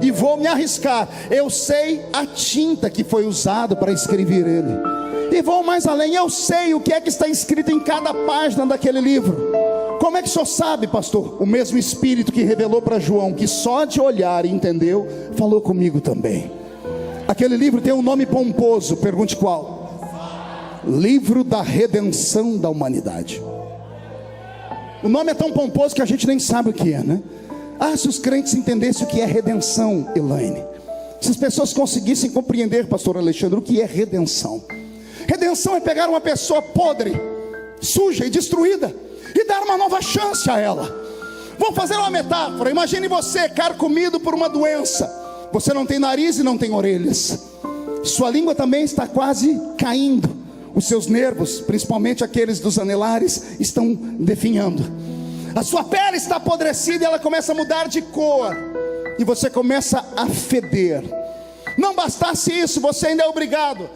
e vou me arriscar. Eu sei a tinta que foi usada para escrever ele, e vou mais além. Eu sei o que é que está escrito em cada página daquele livro. Como é que o senhor sabe, pastor? O mesmo Espírito que revelou para João, que só de olhar e entendeu, falou comigo também. Aquele livro tem um nome pomposo, pergunte qual? Livro da Redenção da Humanidade. O nome é tão pomposo que a gente nem sabe o que é, né? Ah, se os crentes entendessem o que é redenção, Elaine. Se as pessoas conseguissem compreender, pastor Alexandre, o que é redenção. Redenção é pegar uma pessoa podre, suja e destruída e dar uma nova chance a ela. Vou fazer uma metáfora. Imagine você carcomido por uma doença. Você não tem nariz e não tem orelhas. Sua língua também está quase caindo. Os seus nervos, principalmente aqueles dos anelares, estão definhando. A sua pele está apodrecida e ela começa a mudar de cor. E você começa a feder. Não bastasse isso, você ainda é obrigado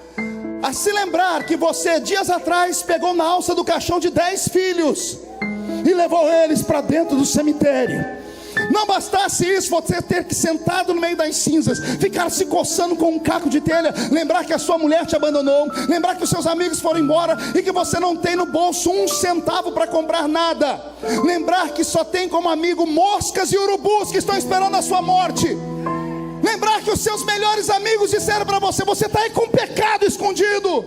a se lembrar que você dias atrás pegou na alça do caixão de 10 filhos e levou eles para dentro do cemitério. Não bastasse isso, você ter que sentado no meio das cinzas, ficar se coçando com um caco de telha, lembrar que a sua mulher te abandonou, lembrar que os seus amigos foram embora e que você não tem no bolso um centavo para comprar nada, lembrar que só tem como amigo moscas e urubus que estão esperando a sua morte, lembrar que os seus melhores amigos disseram para você: você está aí com um pecado escondido.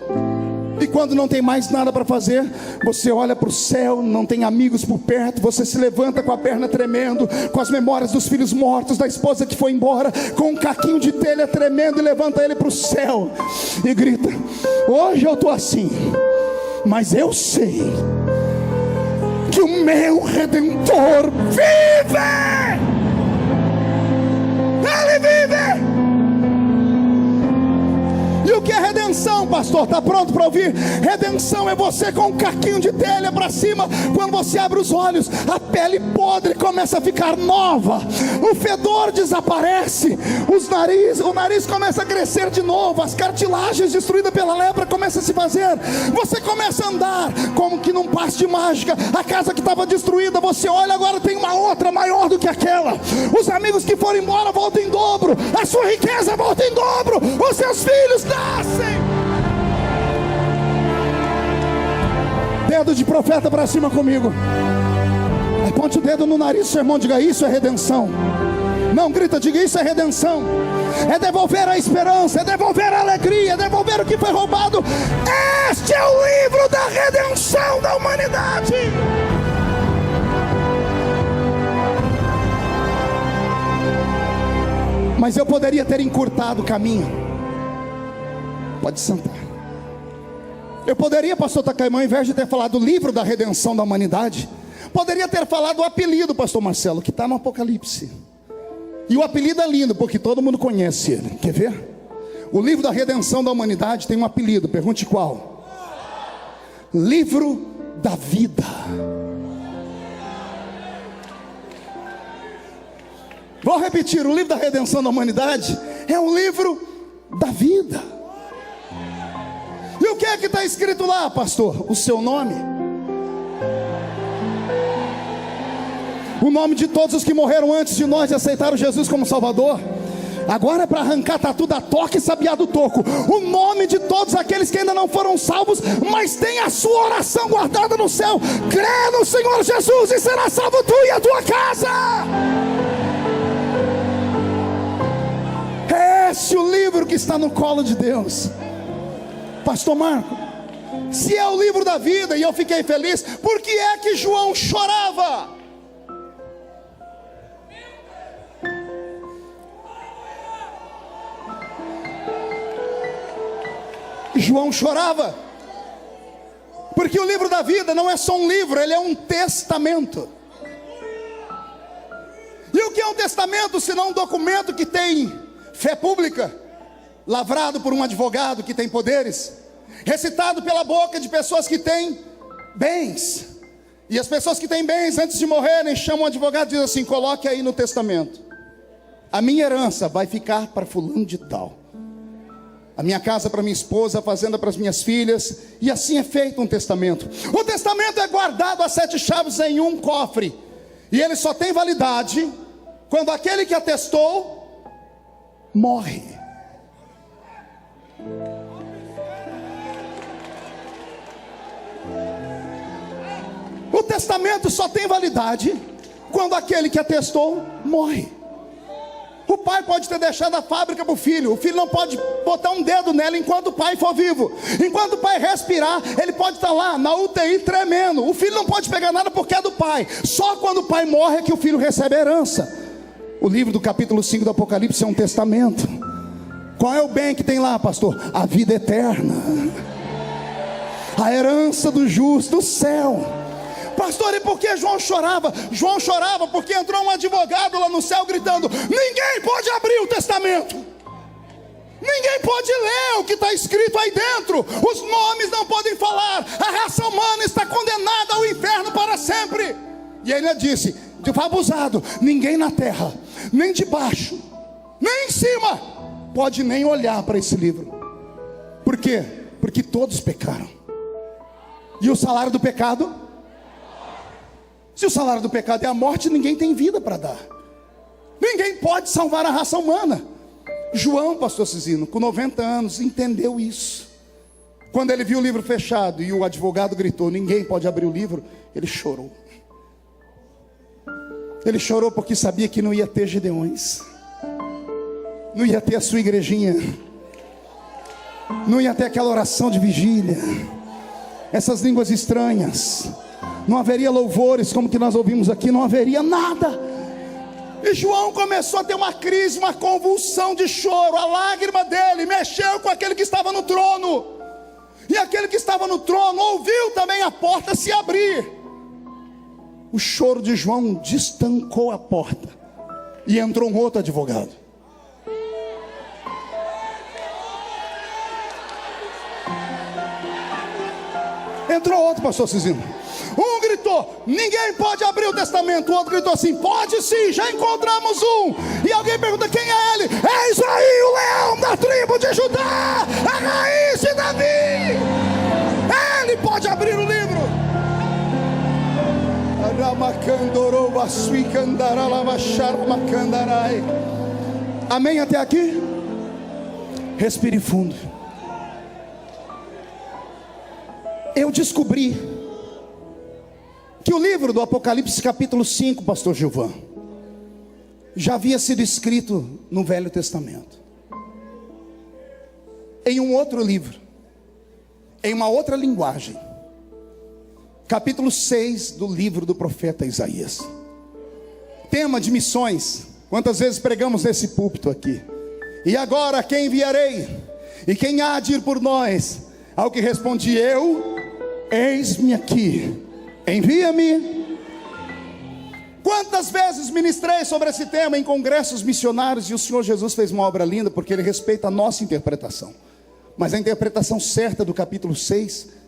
E quando não tem mais nada para fazer, você olha para o céu, não tem amigos por perto, você se levanta com a perna tremendo, com as memórias dos filhos mortos, da esposa que foi embora, com um caquinho de telha tremendo, e levanta ele para o céu e grita: hoje eu estou assim, mas eu sei que o meu Redentor vive. Ele vive. E o que é redenção, pastor? Está pronto para ouvir? Redenção é você com um caquinho de telha para cima. Quando você abre os olhos, a pele podre começa a ficar nova, o fedor desaparece, o nariz começa a crescer de novo, as cartilagens destruídas pela lepra começam a se fazer. Você começa a andar como que num passe de mágica. A casa que estava destruída, você olha, agora tem uma outra maior do que aquela. Os amigos que foram embora voltam em dobro, a sua riqueza volta em dobro, os seus filhos nascem. Dedo de profeta para cima comigo. Aponte o dedo no nariz do seu irmão, diga: isso é redenção. Não grita, diga: isso é redenção. É devolver a esperança, é devolver a alegria, é devolver o que foi roubado. Este é o livro da redenção da humanidade. Mas eu poderia ter encurtado o caminho. Pode sentar. Eu poderia, pastor Tacaimã, ao invés de ter falado o livro da redenção da humanidade, poderia ter falado o apelido, pastor Marcelo, que está no Apocalipse. E o apelido é lindo, porque todo mundo conhece ele. Quer ver? O livro da redenção da humanidade tem um apelido, pergunte qual? Livro da vida. Vou repetir, o livro da redenção da humanidade é um livro da vida. E o que é que está escrito lá, pastor? O seu nome. O nome de todos os que morreram antes de nós e aceitaram Jesus como Salvador. Agora é para arrancar tatu da toca e sabiá do toco. O nome de todos aqueles que ainda não foram salvos, mas tem a sua oração guardada no céu. Crê no Senhor Jesus e será salvo tu e a tua casa. É esse o livro que está no colo de Deus. Pastor Marco, Se é o livro da vida e eu fiquei feliz, por que é que João chorava? João chorava porque o livro da vida não é só um livro, ele é um testamento. E o que é um testamento senão um documento que tem fé pública, lavrado por um advogado que tem poderes, recitado pela boca de pessoas que têm bens. E as pessoas que têm bens, antes de morrerem, chamam o advogado e dizem assim: coloque aí no testamento, a minha herança vai ficar para fulano de tal, a minha casa para minha esposa, a fazenda para as minhas filhas. E assim é feito um testamento. O testamento é guardado a 7 chaves em um cofre, e ele só tem validade quando aquele que atestou morre. O testamento só tem validade quando aquele que atestou morre. O pai pode ter deixado a fábrica para o filho não pode botar um dedo nela enquanto o pai for vivo. Enquanto o pai respirar, ele pode estar lá na UTI tremendo. O filho não pode pegar nada porque é do pai. Só quando o pai morre é que o filho recebe a herança. O livro do capítulo 5 do Apocalipse é um testamento. Qual é o bem que tem lá, pastor? A vida eterna, a herança do justo, o céu. Pastor, e por que João chorava? João chorava porque entrou um advogado lá no céu gritando: ninguém pode abrir o testamento, ninguém pode ler o que está escrito aí dentro, os nomes não podem falar, a raça humana está condenada ao inferno para sempre. E ele disse: abusado, ninguém na terra, nem debaixo, nem em cima, pode nem olhar para esse livro. Por quê? Porque todos pecaram. E o salário do pecado? Se o salário do pecado é a morte, ninguém tem vida para dar. Ninguém pode salvar a raça humana. João, pastor Cizino, com 90 anos, entendeu isso. Quando ele viu o livro fechado e o advogado gritou: ninguém pode abrir o livro, ele chorou. Ele chorou porque sabia que não ia ter Gideões, não ia ter a sua igrejinha, não ia ter aquela oração de vigília, essas línguas estranhas, não haveria louvores como que nós ouvimos aqui, não haveria nada. E João começou a ter uma crise, uma convulsão de choro. A lágrima dele mexeu com aquele que estava no trono, e aquele que estava no trono ouviu também a porta se abrir. O choro de João destancou a porta, e entrou um outro advogado. Entrou outro, pastor Cizino. Um gritou: ninguém pode abrir o testamento. O outro gritou assim: pode sim, já encontramos um. E alguém pergunta: quem é ele? Eis aí o leão da tribo de Judá, a raiz de Davi. Ele pode abrir o livro. Amém até aqui? Respire fundo. Eu descobri que o livro do Apocalipse capítulo 5, pastor Gilvan, já havia sido escrito no Velho Testamento, em um outro livro, em uma outra linguagem. Capítulo 6 do livro do profeta Isaías. Tema de missões. Quantas vezes pregamos nesse púlpito aqui? E agora quem enviarei? E quem há de ir por nós? Ao que respondi eu: eis-me aqui, envia-me. Quantas vezes ministrei sobre esse tema em congressos missionários, e o Senhor Jesus fez uma obra linda, porque Ele respeita a nossa interpretação. Mas a interpretação certa do capítulo 6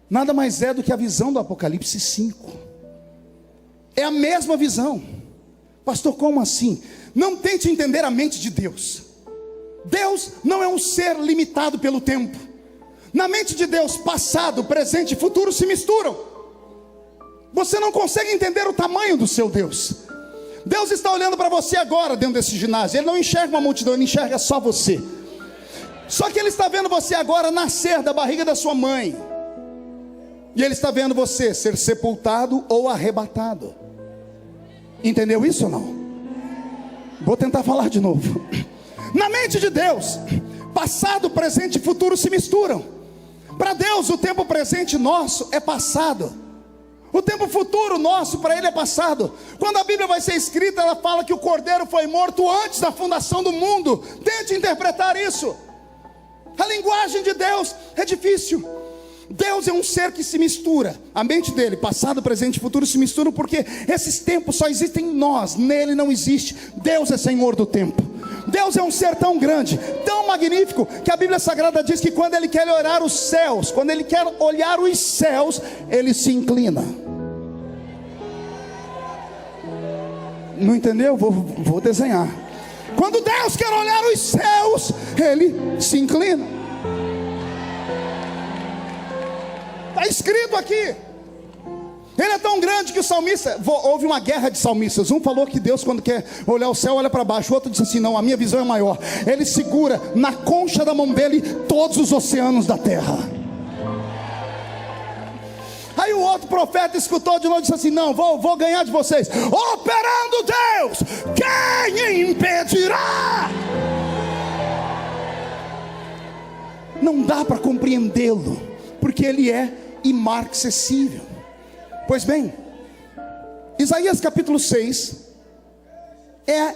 nada mais é do que a visão do Apocalipse 5. É a mesma visão. Pastor, como assim? Não tente entender a mente de Deus. Deus não é um ser limitado pelo tempo. Na mente de Deus, passado, presente e futuro se misturam. Você não consegue entender o tamanho do seu Deus. Deus está olhando para você agora dentro desse ginásio. Ele não enxerga uma multidão, Ele enxerga só você. Só que Ele está vendo você agora nascer da barriga da sua mãe, e Ele está vendo você ser sepultado ou arrebatado. Entendeu isso ou não? Vou tentar falar de novo. Na mente de Deus, passado, presente e futuro se misturam. Para Deus o tempo presente nosso é passado, o tempo futuro nosso para Ele é passado. Quando a Bíblia vai ser escrita, ela fala que o Cordeiro foi morto antes da fundação do mundo. Tente interpretar isso. A linguagem de Deus é difícil. Deus é um ser que se mistura. A mente dele, passado, presente e futuro, se misturam porque esses tempos só existem em nós. Nele não existe. Deus é Senhor do tempo. Deus é um ser tão grande, tão magnífico, que a Bíblia Sagrada diz que quando Ele quer olhar os céus, quando Ele quer olhar os céus, Ele se inclina. Não entendeu? Vou desenhar. Quando Deus quer olhar os céus, Ele se inclina. Está escrito aqui. Ele é tão grande que o salmista, houve uma guerra de salmistas. Um falou que Deus, quando quer olhar o céu, olha para baixo. O outro disse assim: não, a minha visão é maior. Ele segura na concha da mão dele todos os oceanos da terra. Aí o outro profeta escutou de novo e disse assim: não, vou ganhar de vocês. Operando Deus, quem impedirá? Não dá para compreendê-lo, porque Ele é imarcessível. Pois bem, Isaías capítulo 6 é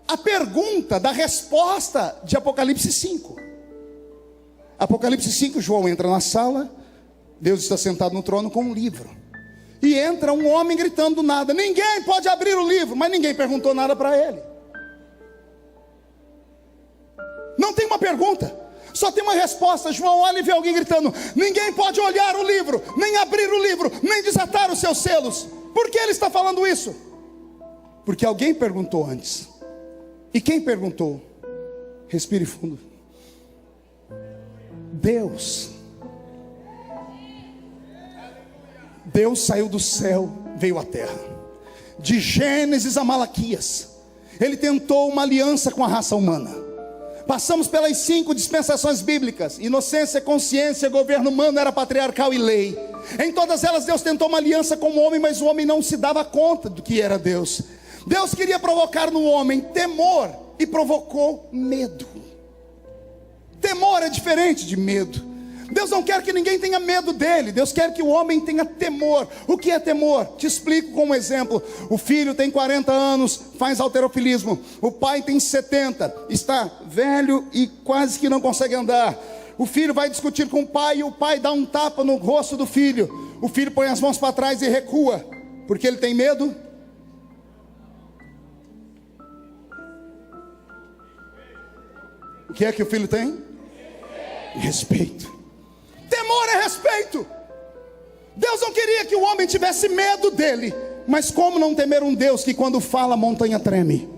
a pergunta da resposta de Apocalipse 5. Apocalipse 5, João entra na sala, Deus está sentado no trono com um livro, e entra um homem gritando do nada: ninguém pode abrir o livro. Mas ninguém perguntou nada para ele. Não tem uma pergunta, só tem uma resposta. João olha e vê alguém gritando: ninguém pode olhar o livro, nem abrir o livro, nem desatar os seus selos. Por que ele está falando isso? Porque alguém perguntou antes. E quem perguntou? Respire fundo. Deus saiu do céu, veio à terra. De Gênesis a Malaquias, Ele tentou uma aliança com a raça humana. Passamos pelas 5 dispensações bíblicas: inocência, consciência, governo humano, era patriarcal e lei. Em todas elas Deus tentou uma aliança com o homem, mas o homem não se dava conta do que era Deus. Deus queria provocar no homem temor e provocou medo. Temor é diferente de medo. Deus não quer que ninguém tenha medo dele. Deus quer que o homem tenha temor. O que é temor? Te explico com um exemplo. O filho tem 40 anos, faz halterofilismo. O pai tem 70, está velho e quase que não consegue andar. O filho vai discutir com o pai e o pai dá um tapa no rosto do filho. O filho põe as mãos para trás e recua, porque ele tem medo. O que é que o filho tem? Respeito. Temor é respeito. Deus não queria que o homem tivesse medo dele. Mas como não temer um Deus que quando fala a montanha treme?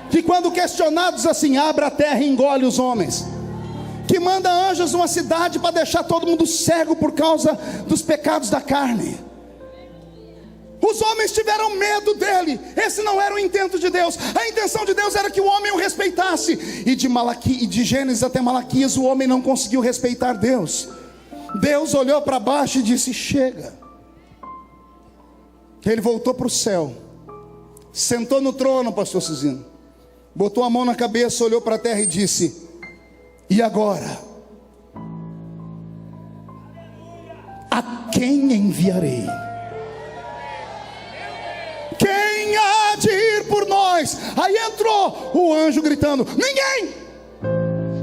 Que quando questionados assim, abre a terra e engole os homens. Que manda anjos numa cidade para deixar todo mundo cego por causa dos pecados da carne. Os homens tiveram medo dele. Esse não era o intento de Deus. A intenção de Deus era que o homem o respeitasse. E de Gênesis até Malaquias o homem não conseguiu respeitar Deus. Deus olhou para baixo e disse: chega. Ele voltou para o céu, sentou no trono, pastor Cizino, botou a mão na cabeça, olhou para a terra e disse: e agora? A quem enviarei? Quem há de ir por nós? Aí entrou o anjo gritando: ninguém!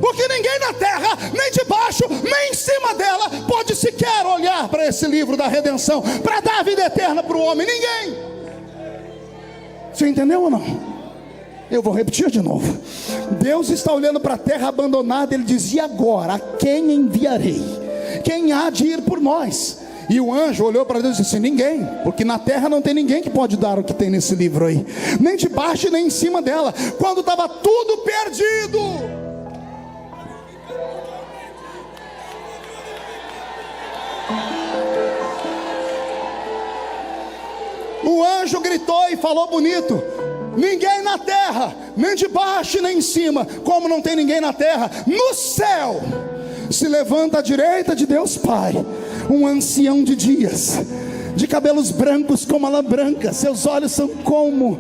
Porque ninguém na terra, nem debaixo, nem em cima dela, pode sequer olhar para esse livro da redenção, para dar a vida eterna para o homem. Ninguém! Você entendeu ou não? Eu vou repetir de novo. Deus está olhando para a terra abandonada. Ele diz: e agora? A quem enviarei? Quem há de ir por nós? E o anjo olhou para Deus e disse: ninguém, porque na terra não tem ninguém que pode dar o que tem nesse livro aí, nem de baixo nem em cima dela. Quando estava tudo perdido, o anjo gritou e falou bonito: ninguém na terra, nem de baixo nem em cima. Como não tem ninguém na terra, no céu se levanta à direita de Deus Pai um ancião de dias, de cabelos brancos como a lã branca, seus olhos são como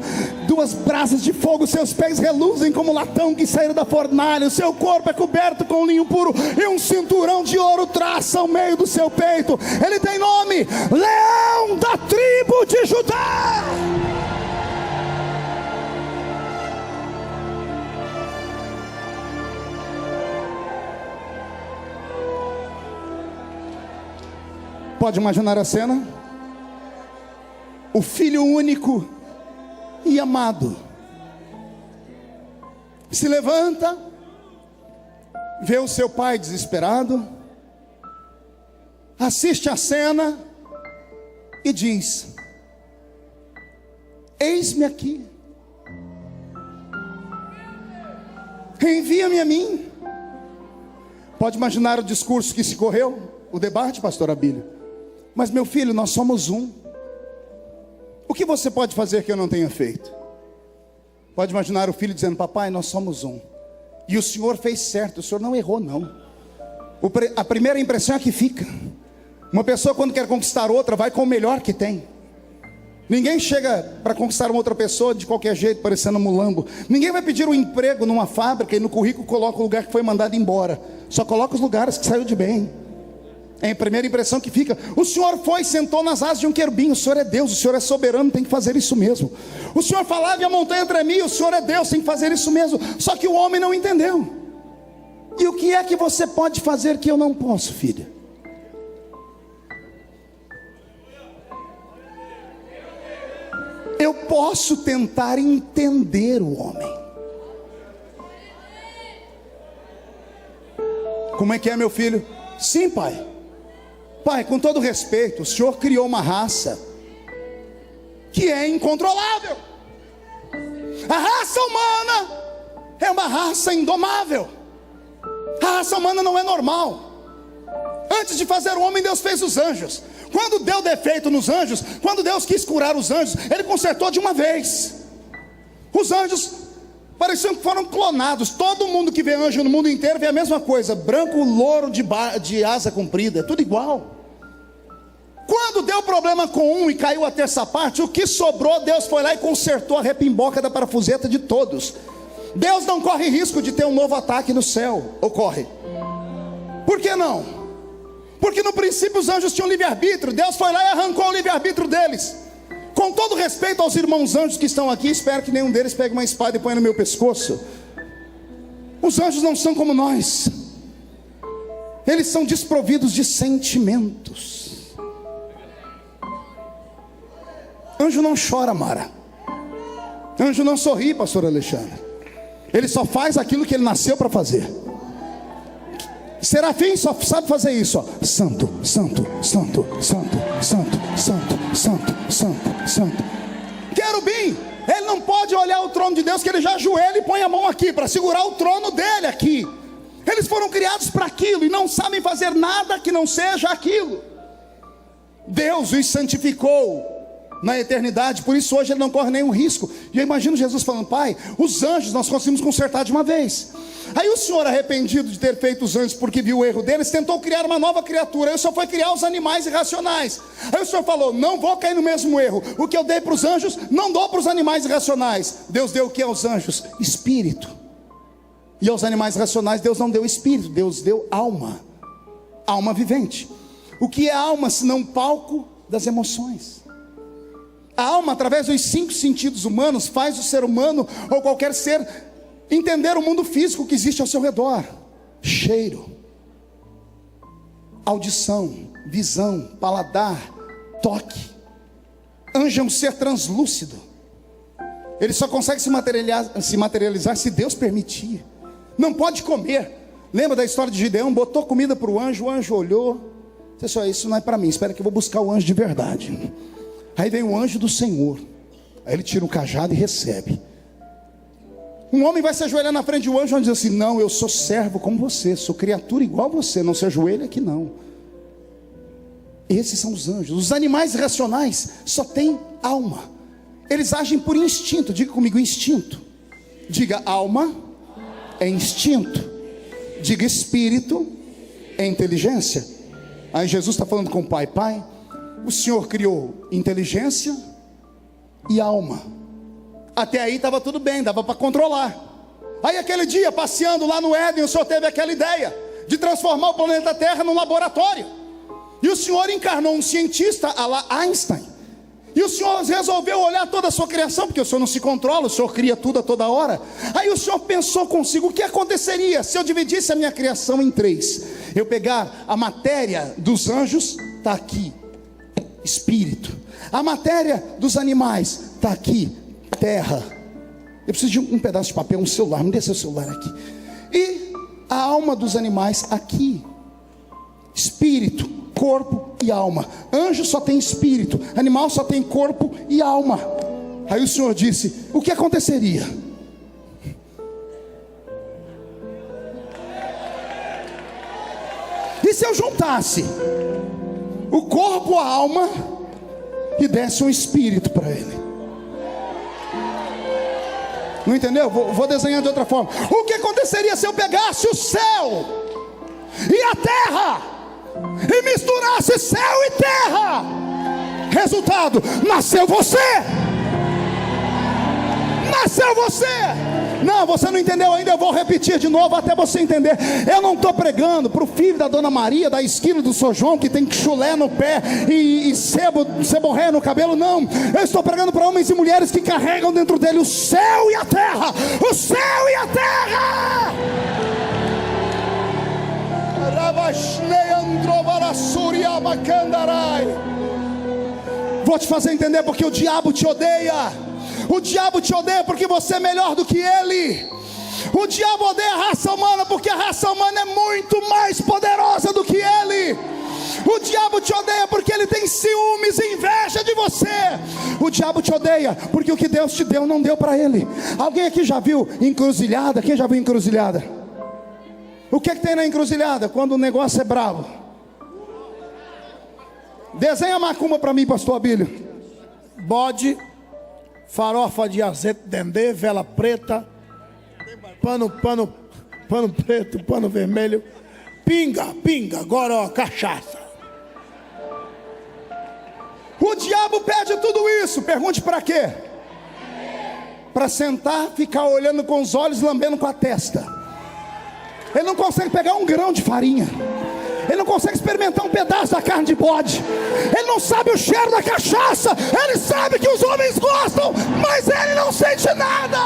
duas brasas de fogo, seus pés reluzem como latão que saíram da fornalha, o seu corpo é coberto com linho puro, e um cinturão de ouro traça o meio do seu peito. Ele tem nome: Leão da tribo de Judá. Pode imaginar a cena? O filho único e amado se levanta, vê o seu pai desesperado, assiste a cena e diz: eis-me aqui, envia-me a mim. Pode imaginar o discurso que se correu, o debate, pastor Abílio. Mas meu filho, nós somos um. O que você pode fazer que eu não tenha feito? Pode imaginar o filho dizendo: papai, nós somos um. E o senhor fez certo, o senhor não errou não. A primeira impressão é que fica. Uma pessoa, quando quer conquistar outra, vai com o melhor que tem. Ninguém chega para conquistar uma outra pessoa de qualquer jeito, parecendo mulambo. Ninguém vai pedir um emprego numa fábrica e no currículo coloca o lugar que foi mandado embora. Só coloca os lugares que saiu de bem. É a primeira impressão que fica. O senhor foi e sentou nas asas de um querubim. O senhor é Deus, o senhor é soberano, tem que fazer isso mesmo. O senhor falava e a montanha tremia. O senhor é Deus, tem que fazer isso mesmo. Só que o homem não entendeu. E o que é que você pode fazer que eu não posso, filha? Eu posso tentar entender o homem. Como é que é, meu filho? Sim, pai. Pai, com todo respeito, o senhor criou uma raça que é incontrolável. A raça humana é uma raça indomável. A raça humana não é normal. Antes de fazer o homem, Deus fez os anjos. Quando deu defeito nos anjos, quando Deus quis curar os anjos, Ele consertou de uma vez. Os anjos pareciam que foram clonados. Todo mundo que vê anjo no mundo inteiro vê a mesma coisa: branco, louro, de asa comprida, é tudo igual. Quando deu problema com um e caiu a terça parte, o que sobrou, Deus foi lá e consertou a repimboca da parafuseta de todos. Deus não corre risco de ter um novo ataque no céu. Ou corre? Por que não? Porque no princípio os anjos tinham livre-arbítrio. Deus foi lá e arrancou o livre-arbítrio deles. Com todo respeito aos irmãos anjos que estão aqui, espero que nenhum deles pegue uma espada e ponha no meu pescoço. Os anjos não são como nós. Eles são desprovidos de sentimentos. Anjo não chora, Mara. Anjo não sorri, pastor Alexandre. Ele só faz aquilo que ele nasceu para fazer. Serafim só sabe fazer isso, ó. Santo, santo, santo, santo, santo, santo, santo, santo, santo. Querubim, ele não pode olhar o trono de Deus, que ele já ajoelha e põe a mão aqui para segurar o trono dele aqui. Eles foram criados para aquilo e não sabem fazer nada que não seja aquilo. Deus os santificou na eternidade, por isso hoje ele não corre nenhum risco. E eu imagino Jesus falando: pai, os anjos nós conseguimos consertar de uma vez. Aí o senhor, arrependido de ter feito os anjos porque viu o erro deles, tentou criar uma nova criatura. Aí o senhor foi criar os animais irracionais. Aí o senhor falou: não vou cair no mesmo erro. O que eu dei para os anjos, não dou para os animais irracionais. Deus deu o que aos anjos? Espírito. E aos animais racionais Deus não deu espírito, Deus deu alma. Alma vivente. O que é alma senão palco das emoções? A alma, através dos 5 sentidos humanos, faz o ser humano ou qualquer ser entender o mundo físico que existe ao seu redor. Cheiro, audição, visão, paladar, toque. Anjo é um ser translúcido. Ele só consegue se materializar se Deus permitir. Não pode comer. Lembra da história de Gideão? Botou comida para o anjo olhou. Disse: só isso não é para mim, espera que eu vou buscar o anjo de verdade. Aí vem o anjo do Senhor. Aí ele tira um cajado e recebe. Um homem vai se ajoelhar na frente do anjo e diz assim: não, eu sou servo como você, sou criatura igual a você, não se ajoelha aqui não. Esses são os anjos. Os animais racionais só têm alma. Eles agem por instinto. Diga comigo: instinto. Diga: alma é instinto. Diga: espírito é inteligência. Aí Jesus está falando com o pai: pai, O Senhor criou inteligência e alma. Até aí estava tudo bem, dava para controlar. Aí aquele dia, passeando lá no Éden, o Senhor teve aquela ideia de transformar o planeta Terra num laboratório. E o Senhor encarnou um cientista, à la Einstein. E o Senhor resolveu olhar toda a sua criação, porque o Senhor não se controla, o Senhor cria tudo a toda hora. Aí o Senhor pensou consigo, o que aconteceria se eu dividisse a minha criação em três? Eu pegar a matéria dos anjos, está aqui, espírito. A matéria dos animais, está aqui, terra. Eu preciso de um pedaço de papel, um celular, me dê seu celular aqui. E a alma dos animais aqui, espírito, corpo e alma. Anjo só tem espírito, animal só tem corpo e alma. Aí o Senhor disse, o que aconteceria? E se eu juntasse o corpo, a alma e desse um espírito para ele? Não entendeu? Vou desenhar de outra forma. O que aconteceria se eu pegasse o céu e a terra e misturasse céu e terra? Resultado, nasceu você. Nasceu você. Não, você não entendeu ainda, eu vou repetir de novo até você entender. Eu não estou pregando para o filho da Dona Maria, da esquina do São João, que tem chulé no pé e ceborréia no cabelo, não. Eu estou pregando para homens e mulheres que carregam dentro dele o céu e a terra. O céu e a terra. Vou te fazer entender porque o diabo te odeia. O diabo te odeia porque você é melhor do que ele. O diabo odeia a raça humana porque a raça humana é muito mais poderosa do que ele. O diabo te odeia porque ele tem ciúmes e inveja de você. O diabo te odeia porque o que Deus te deu não deu para ele. Alguém aqui já viu encruzilhada? Quem já viu encruzilhada? O que tem na encruzilhada quando o negócio é bravo? Desenha a macumba para mim, pastor Abílio. Bode, farofa de azeite dendê, vela preta, pano preto, pano vermelho, pinga, goró, cachaça. O diabo pede tudo isso. Pergunte para quê? Para sentar, ficar olhando com os olhos, lambendo com a testa. Ele não consegue pegar um grão de farinha. Ele não consegue experimentar um pedaço da carne de bode. Ele não sabe o cheiro da cachaça. Ele sabe que os homens gostam, mas ele não sente nada.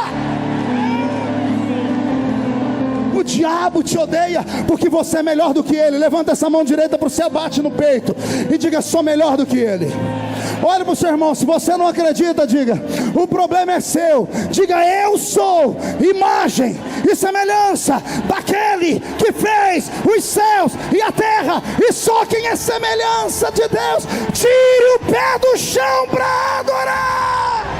O diabo te odeia porque você é melhor do que ele. Levanta essa mão direita para o céu, bate no peito e diga, sou melhor do que ele. Olha para o seu irmão, se você não acredita, diga, o problema é seu. Diga, eu sou imagem e semelhança daquele que fez os céus e a terra. E só quem é semelhança de Deus, tire o pé do chão para adorar.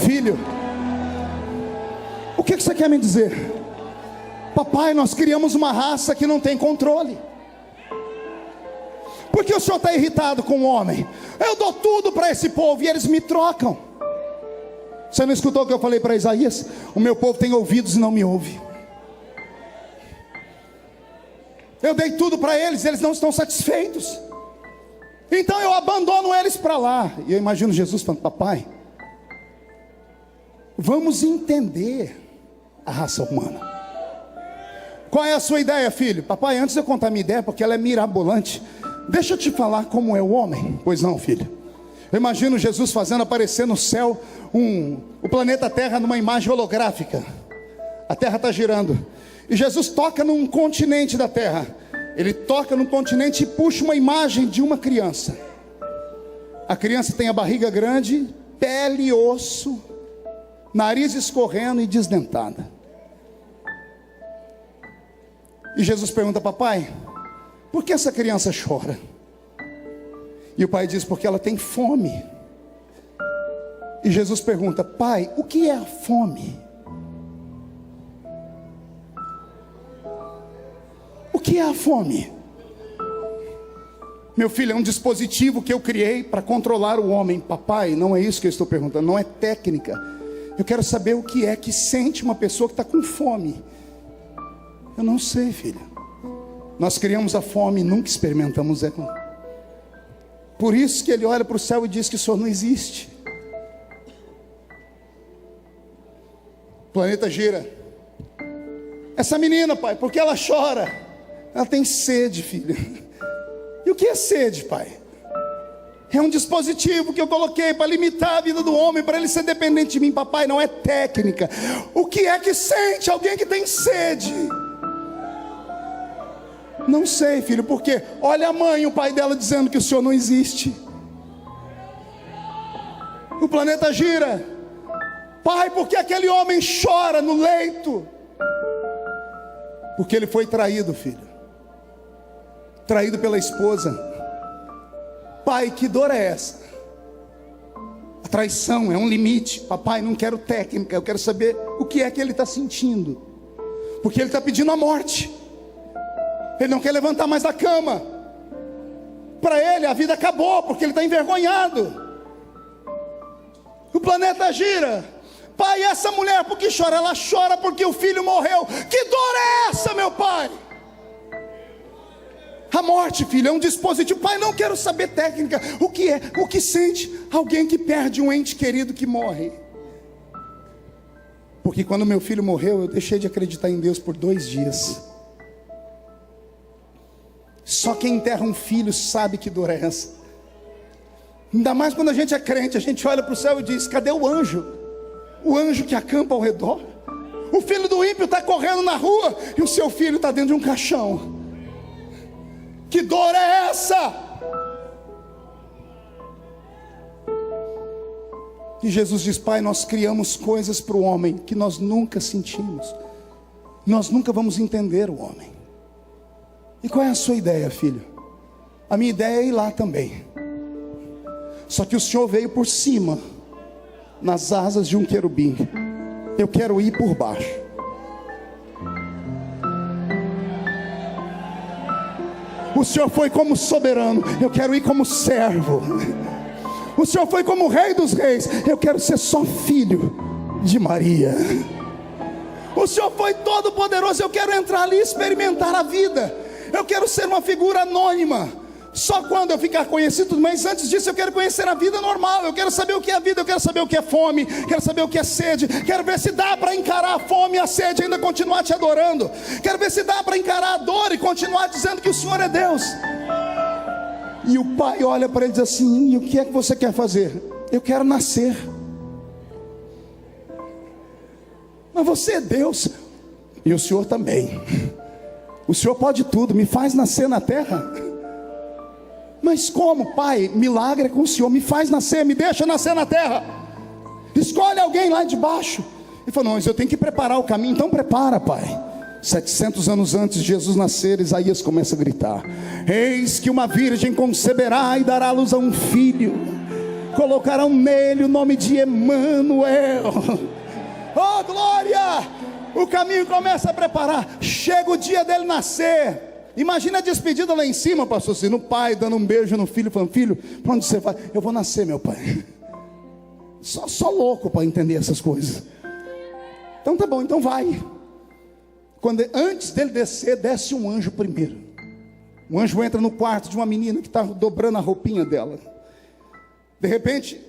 Filho, o que você quer me dizer? Papai, nós criamos uma raça que não tem controle. Por que o senhor está irritado com o homem? Eu dou tudo para esse povo e eles me trocam. Você não escutou o que eu falei para Isaías? O meu povo tem ouvidos e não me ouve. Eu dei tudo para eles, eles não estão satisfeitos. Então eu abandono eles para lá. E eu imagino Jesus falando, papai, vamos entender a raça humana. Qual é a sua ideia, filho? Papai, antes de eu contar minha ideia, porque ela é mirabolante, deixa eu te falar como é o homem. Pois não, filho. Eu imagino Jesus fazendo aparecer no céu o planeta Terra numa imagem holográfica. A Terra está girando. E Jesus toca num continente da Terra. Ele toca num continente e puxa uma imagem de uma criança. A criança tem a barriga grande, pele e osso, nariz escorrendo e desdentada. E Jesus pergunta, papai, por que essa criança chora? E o pai diz, porque ela tem fome. E Jesus pergunta, pai, o que é a fome? que é a fome? Meu filho, é um dispositivo que eu criei para controlar o homem. Papai, não é isso que eu estou perguntando, não é técnica. Eu quero saber o que é que sente uma pessoa que está com fome. Eu não sei, filha. Nós criamos a fome e nunca experimentamos ela. Por isso que ele olha para o céu e diz que o Senhor não existe. O planeta gira. Essa menina, pai, por que ela chora? Ela tem sede, filha. E o que é sede, pai? É um dispositivo que eu coloquei para limitar a vida do homem, para ele ser dependente de mim. Papai, não é técnica. O que é que sente alguém que tem sede? Não sei, filho, porque olha a mãe e o pai dela dizendo que o Senhor não existe. O planeta gira. Pai, por que aquele homem chora no leito? Porque ele foi traído, filho. Traído pela esposa. Pai, que dor é essa? A traição é um limite. Papai, não quero técnica, eu quero saber o que é que ele está sentindo. Porque ele está pedindo a morte. Ele não quer levantar mais da cama. Para ele a vida acabou, porque ele está envergonhado. O planeta gira. Pai, essa mulher por que chora? Ela chora porque o filho morreu. Que dor é essa, meu pai? A morte, filho, é um dispositivo. Pai, não quero saber técnica. O que é? O que sente alguém que perde um ente querido que morre? Porque quando meu filho morreu, eu deixei de acreditar em Deus por 2 dias. Só quem enterra um filho sabe que dor é essa. Ainda mais quando a gente é crente, a gente olha para o céu e diz: cadê o anjo? O anjo que acampa ao redor. O filho do ímpio está correndo na rua e o seu filho está dentro de um caixão. Que dor é essa? E Jesus diz: Pai, nós criamos coisas para o homem que nós nunca sentimos. Nós nunca vamos entender o homem. E qual é a sua ideia, filho? A minha ideia é ir lá também. Só que o Senhor veio por cima, nas asas de um querubim. Eu quero ir por baixo. O Senhor foi como soberano, eu quero ir como servo. O Senhor foi como rei dos reis, eu quero ser só filho de Maria. O Senhor foi todo poderoso, eu quero entrar ali e experimentar a vida. Eu quero ser uma figura anônima. Só quando eu ficar conhecido, mas antes disso eu quero conhecer a vida normal. Eu quero saber o que é a vida, eu quero saber o que é fome, quero saber o que é sede. Quero ver se dá para encarar a fome e a sede e ainda continuar te adorando. Quero ver se dá para encarar a dor e continuar dizendo que o Senhor é Deus. E o pai olha para ele e diz assim: e o que é que você quer fazer? Eu quero nascer. Mas você é Deus. E o Senhor também. O Senhor pode tudo, me faz nascer na terra. Mas como, pai? Milagre é com o Senhor, me faz nascer, me deixa nascer na terra. Escolhe alguém lá de baixo. Ele falou: não, mas eu tenho que preparar o caminho. Então prepara, pai. 700 anos antes de Jesus nascer, Isaías começa a gritar: eis que uma virgem conceberá e dará à luz a um filho, colocarão nele o nome de Emanuel. Oh glória! O caminho começa a preparar. Chega o dia dele nascer. Imagina a despedida lá em cima, pastor Cino, o pai dando um beijo no filho, falando: filho, para onde você vai? Eu vou nascer, meu pai. Só louco para entender essas coisas. Então tá bom, então vai. Antes dele descer, desce um anjo primeiro. O anjo entra no quarto de uma menina que está dobrando a roupinha dela. De repente,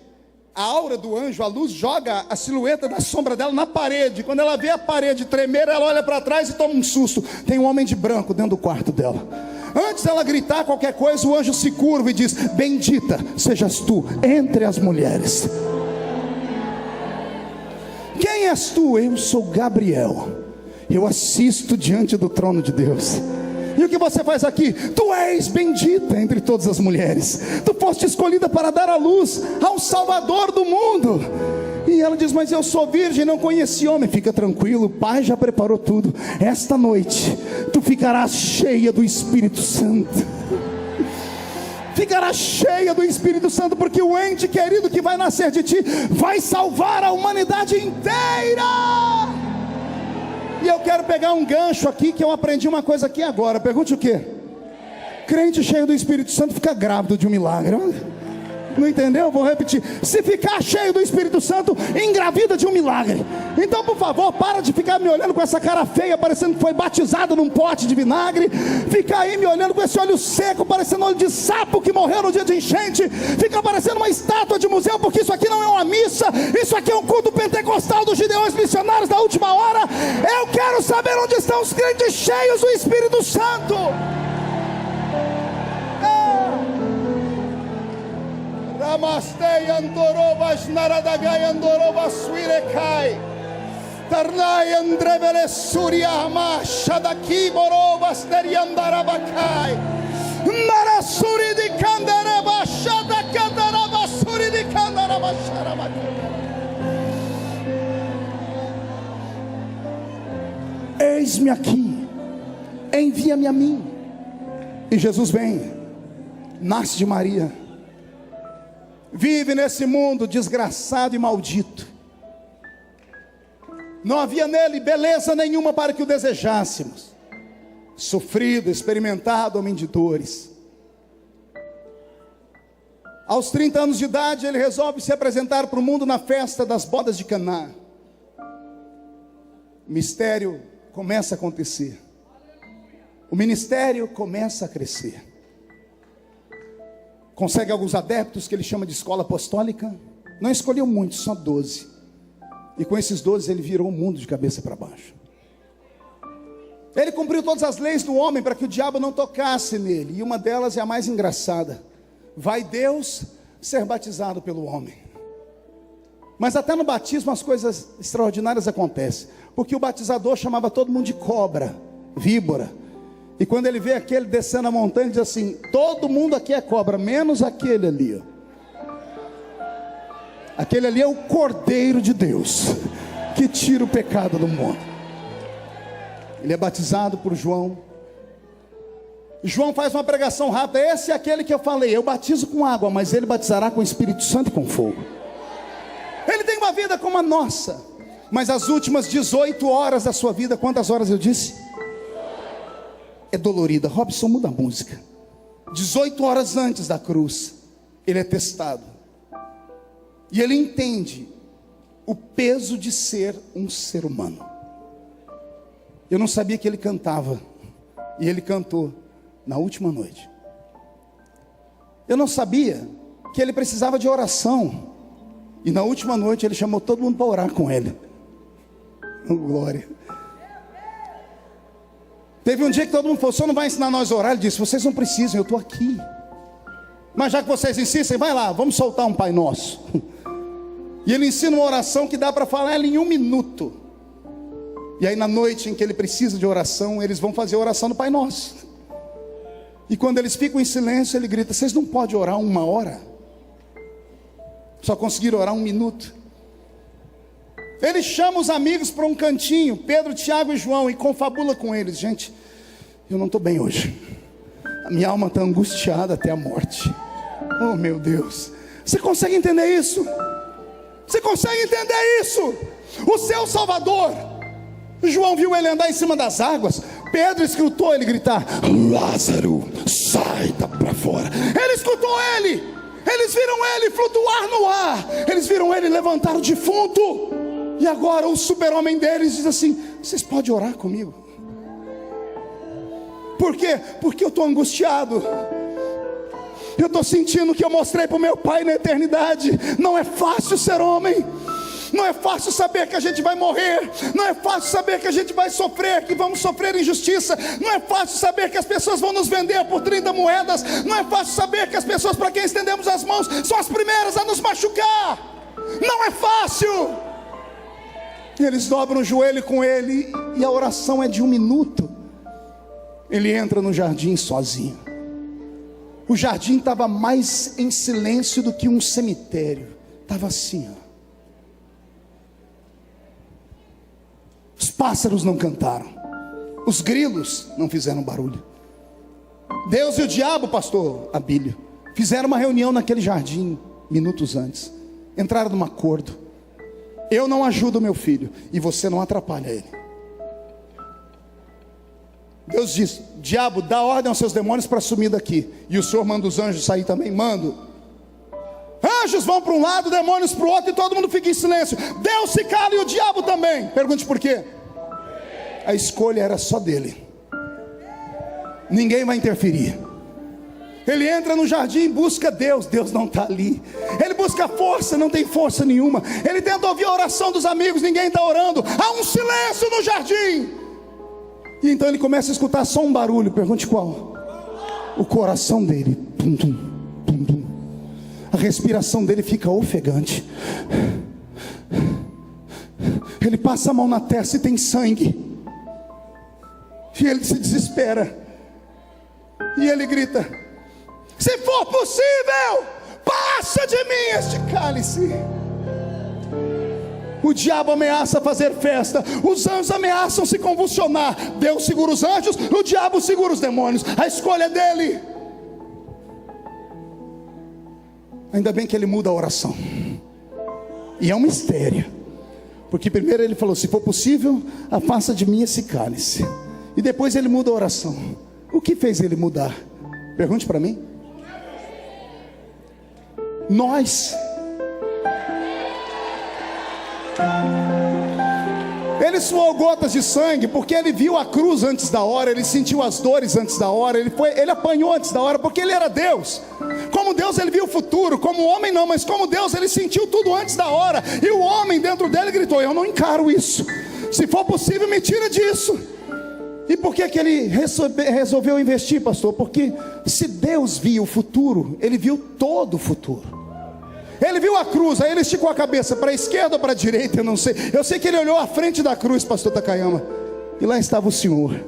a aura do anjo, a luz, joga a silhueta da sombra dela na parede. Quando ela vê a parede tremer, ela olha para trás e toma um susto. Tem um homem de branco dentro do quarto dela. Antes dela gritar qualquer coisa, o anjo se curva e diz: bendita sejas tu entre as mulheres. Quem és tu? Eu sou Gabriel. Eu assisto diante do trono de Deus. E o que você faz aqui? Tu és bendita entre todas as mulheres. Tu foste escolhida para dar a luz ao Salvador do mundo. E ela diz: mas eu sou virgem, não conheci homem. Fica tranquilo, o Pai já preparou tudo. Esta noite tu ficarás cheia do Espírito Santo. Ficarás cheia do Espírito Santo, porque o ente querido que vai nascer de ti vai salvar a humanidade inteira. E eu quero pegar um gancho aqui, que eu aprendi uma coisa aqui agora. Pergunte o quê? Crente cheio do Espírito Santo fica grávido de um milagre. Não entendeu? Vou repetir. Se ficar cheio do Espírito Santo, engravida de um milagre. Então, por favor, para de ficar me olhando com essa cara feia, parecendo que foi batizado num pote de vinagre. Fica aí me olhando com esse olho seco, parecendo olho de sapo que morreu no dia de enchente. Fica parecendo uma estátua de museu, porque isso aqui não é uma missa. Isso aqui é um culto pentecostal dos Gideões Missionários da Última Hora. Eu quero saber onde estão os crentes cheios do Espírito Santo. Ramastei andorobas naradagai andorobas suirekai Tarnai andrevele suriama shadaki borobas neriandarabakai Narasuri di kandaraba shadakandaraba suri di kandaraba sharabakai. Eis-me aqui, envia-me a mim. E Jesus vem, nasce de Maria, vive nesse mundo desgraçado e maldito. Não havia nele beleza nenhuma para que o desejássemos. Sofrido, experimentado, homem de dores. Aos 30 anos de idade, ele resolve se apresentar para o mundo na festa das bodas de Caná. O mistério começa a acontecer. O ministério começa a crescer. Consegue alguns adeptos que ele chama de escola apostólica. Não escolheu muitos, só 12. E com esses 12 ele virou o mundo de cabeça para baixo. Ele cumpriu todas as leis do homem para que o diabo não tocasse nele. E uma delas é a mais engraçada: vai Deus ser batizado pelo homem. Mas até no batismo as coisas extraordinárias acontecem. Porque o batizador chamava todo mundo de cobra, víbora. E quando ele vê aquele descendo a montanha, ele diz assim: todo mundo aqui é cobra, menos aquele ali, ó. Aquele ali é o Cordeiro de Deus, que tira o pecado do mundo. Ele é batizado por João. João faz uma pregação rápida: esse é aquele que eu falei, eu batizo com água, mas ele batizará com o Espírito Santo e com fogo. Ele tem uma vida como a nossa, mas as últimas 18 horas da sua vida, quantas horas eu disse? É dolorida. Robson, muda a música. 18 horas antes da cruz, ele é testado. E ele entende o peso de ser um ser humano. Eu não sabia que ele cantava. E ele cantou na última noite. Eu não sabia que ele precisava de oração. E na última noite ele chamou todo mundo para orar com ele. Oh, glória. Teve um dia que todo mundo falou: o senhor não vai ensinar nós a orar? Ele disse: vocês não precisam, eu estou aqui. Mas já que vocês insistem, vai lá, vamos soltar um Pai Nosso. E ele ensina uma oração que dá para falar ela em 1 minuto. E aí na noite em que ele precisa de oração, eles vão fazer a oração do Pai Nosso. E quando eles ficam em silêncio, ele grita: vocês não podem orar 1 hora? Só conseguiram orar 1 minuto. Ele chama os amigos para um cantinho, Pedro, Tiago e João, e confabula com eles: gente, eu não estou bem hoje. A minha alma está angustiada até a morte. Oh meu Deus, você consegue entender isso? Você consegue entender isso? O seu Salvador, João viu ele andar em cima das águas. Pedro escutou ele gritar: Lázaro, sai para fora. Ele escutou ele. Eles viram ele flutuar no ar. Eles viram ele levantar o defunto. E agora o super-homem deles diz assim: vocês podem orar comigo? Por quê? Porque eu estou angustiado. Eu estou sentindo que eu mostrei para o meu pai na eternidade. Não é fácil ser homem. Não é fácil saber que a gente vai morrer. Não é fácil saber que a gente vai sofrer, que vamos sofrer injustiça. Não é fácil saber que as pessoas vão nos vender por 30 moedas. Não é fácil saber que as pessoas para quem estendemos as mãos são as primeiras a nos machucar. Não é fácil. E eles dobram o joelho com ele, e a oração é de 1 minuto. Ele entra no jardim sozinho. O jardim estava mais em silêncio do que um cemitério. Estava assim, ó. Os pássaros não cantaram. Os grilos não fizeram barulho. Deus e o diabo, pastor Abílio, fizeram uma reunião naquele jardim minutos antes. Entraram num acordo: eu não ajudo meu filho e você não atrapalha ele. Deus diz: diabo, dá ordem aos seus demônios para sumir daqui. E o Senhor manda os anjos sair também? Mando. Anjos vão para um lado, demônios para o outro, e todo mundo fica em silêncio. Deus se cala e o diabo também. Pergunte por quê? A escolha era só dele. Ninguém vai interferir. Ele entra no jardim, busca Deus, Deus não está ali. Ele busca força, não tem força nenhuma. Ele tenta ouvir a oração dos amigos, ninguém está orando. Há um silêncio no jardim. E então ele começa a escutar só um barulho. Pergunte qual? O coração dele. Tum, tum, tum, tum. A respiração dele fica ofegante. Ele passa a mão na testa e tem sangue. E ele se desespera. E ele grita: se for possível, passa de mim este cálice. O diabo ameaça fazer festa, os anjos ameaçam se convulsionar. Deus segura os anjos, o diabo segura os demônios. A escolha é dele. Ainda bem que ele muda a oração. E é um mistério, porque primeiro ele falou: se for possível, afasta de mim esse cálice. E depois ele muda a oração. O que fez ele mudar? Pergunte para mim. Nós. Ele suou gotas de sangue porque ele viu a cruz antes da hora. Ele sentiu as dores antes da hora. Ele apanhou antes da hora porque ele era Deus. Como Deus ele viu o futuro. Como homem não, mas como Deus ele sentiu tudo antes da hora. E o homem dentro dele gritou: eu não encaro isso. Se for possível, me tira disso. E por que que ele resolveu investir, pastor? Porque se Deus via o futuro, ele viu todo o futuro. Ele viu a cruz, aí ele esticou a cabeça para a esquerda ou para a direita, eu não sei. Eu sei que ele olhou à frente da cruz, pastor Takayama, e lá estava o Senhor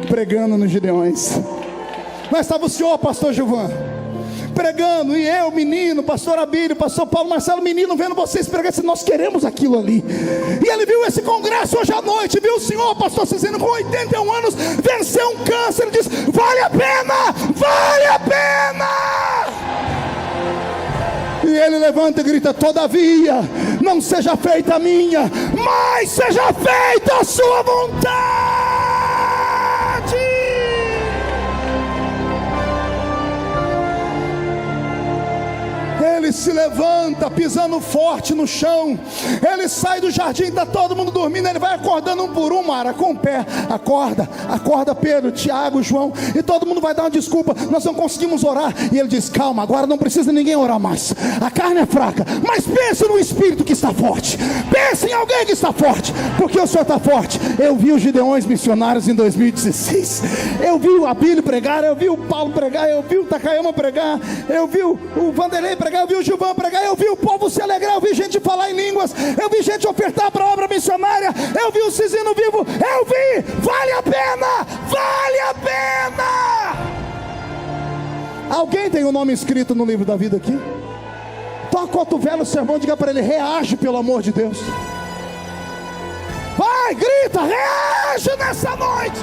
pregando nos Gideões. Lá estava o Senhor, pastor Gilvan, pregando, e eu, menino, pastor Abílio, pastor Paulo Marcelo, menino, vendo vocês pregar, nós queremos aquilo ali. E ele viu esse congresso hoje à noite, viu o senhor, pastor Cizino, com 81 anos, venceu um câncer. Ele diz: vale a pena, vale a pena. E ele levanta e grita: todavia, não seja feita a minha, mas seja feita a sua vontade. Ele se levanta, pisando forte no chão. Ele sai do jardim, está todo mundo dormindo. Ele vai acordando um por um, Mara, com o pé. Acorda, acorda Pedro, Tiago, João. E todo mundo vai dar uma desculpa: nós não conseguimos orar. E ele diz: calma, agora não precisa ninguém orar mais. A carne é fraca, mas pense no Espírito que está forte. Pense em alguém que está forte, porque o Senhor está forte. Eu vi os Gideões missionários em 2016. Eu vi o Abílio pregar, eu vi o Paulo pregar, eu vi o Takayama pregar, eu vi o Vanderlei pregar, eu vi o Gilvan pregar, eu vi o povo se alegrar, eu vi gente falar em línguas, eu vi gente ofertar para a obra missionária, eu vi o Cizino vivo, eu vi. Vale a pena, vale a pena. Alguém tem o nome escrito no livro da vida aqui? Toca o cotovelo, o sermão, diga para ele: reage, pelo amor de Deus. Vai, grita, reage nessa noite.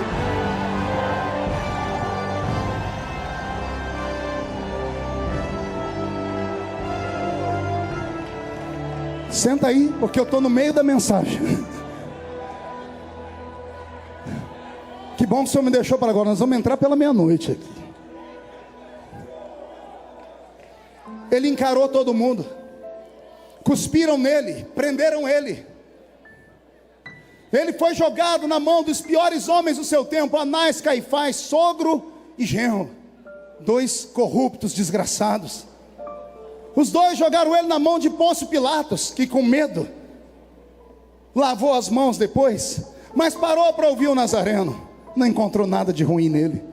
Senta aí, porque eu estou no meio da mensagem. Que bom que o Senhor me deixou para agora. Nós vamos entrar pela meia-noite aqui. Ele encarou todo mundo. Cuspiram nele, prenderam ele. Ele foi jogado na mão dos piores homens do seu tempo: Anás, Caifás, sogro e genro. 2 corruptos desgraçados. Os 2 jogaram ele na mão de Pôncio Pilatos, que com medo lavou as mãos depois, mas parou para ouvir o Nazareno. Não encontrou nada de ruim nele.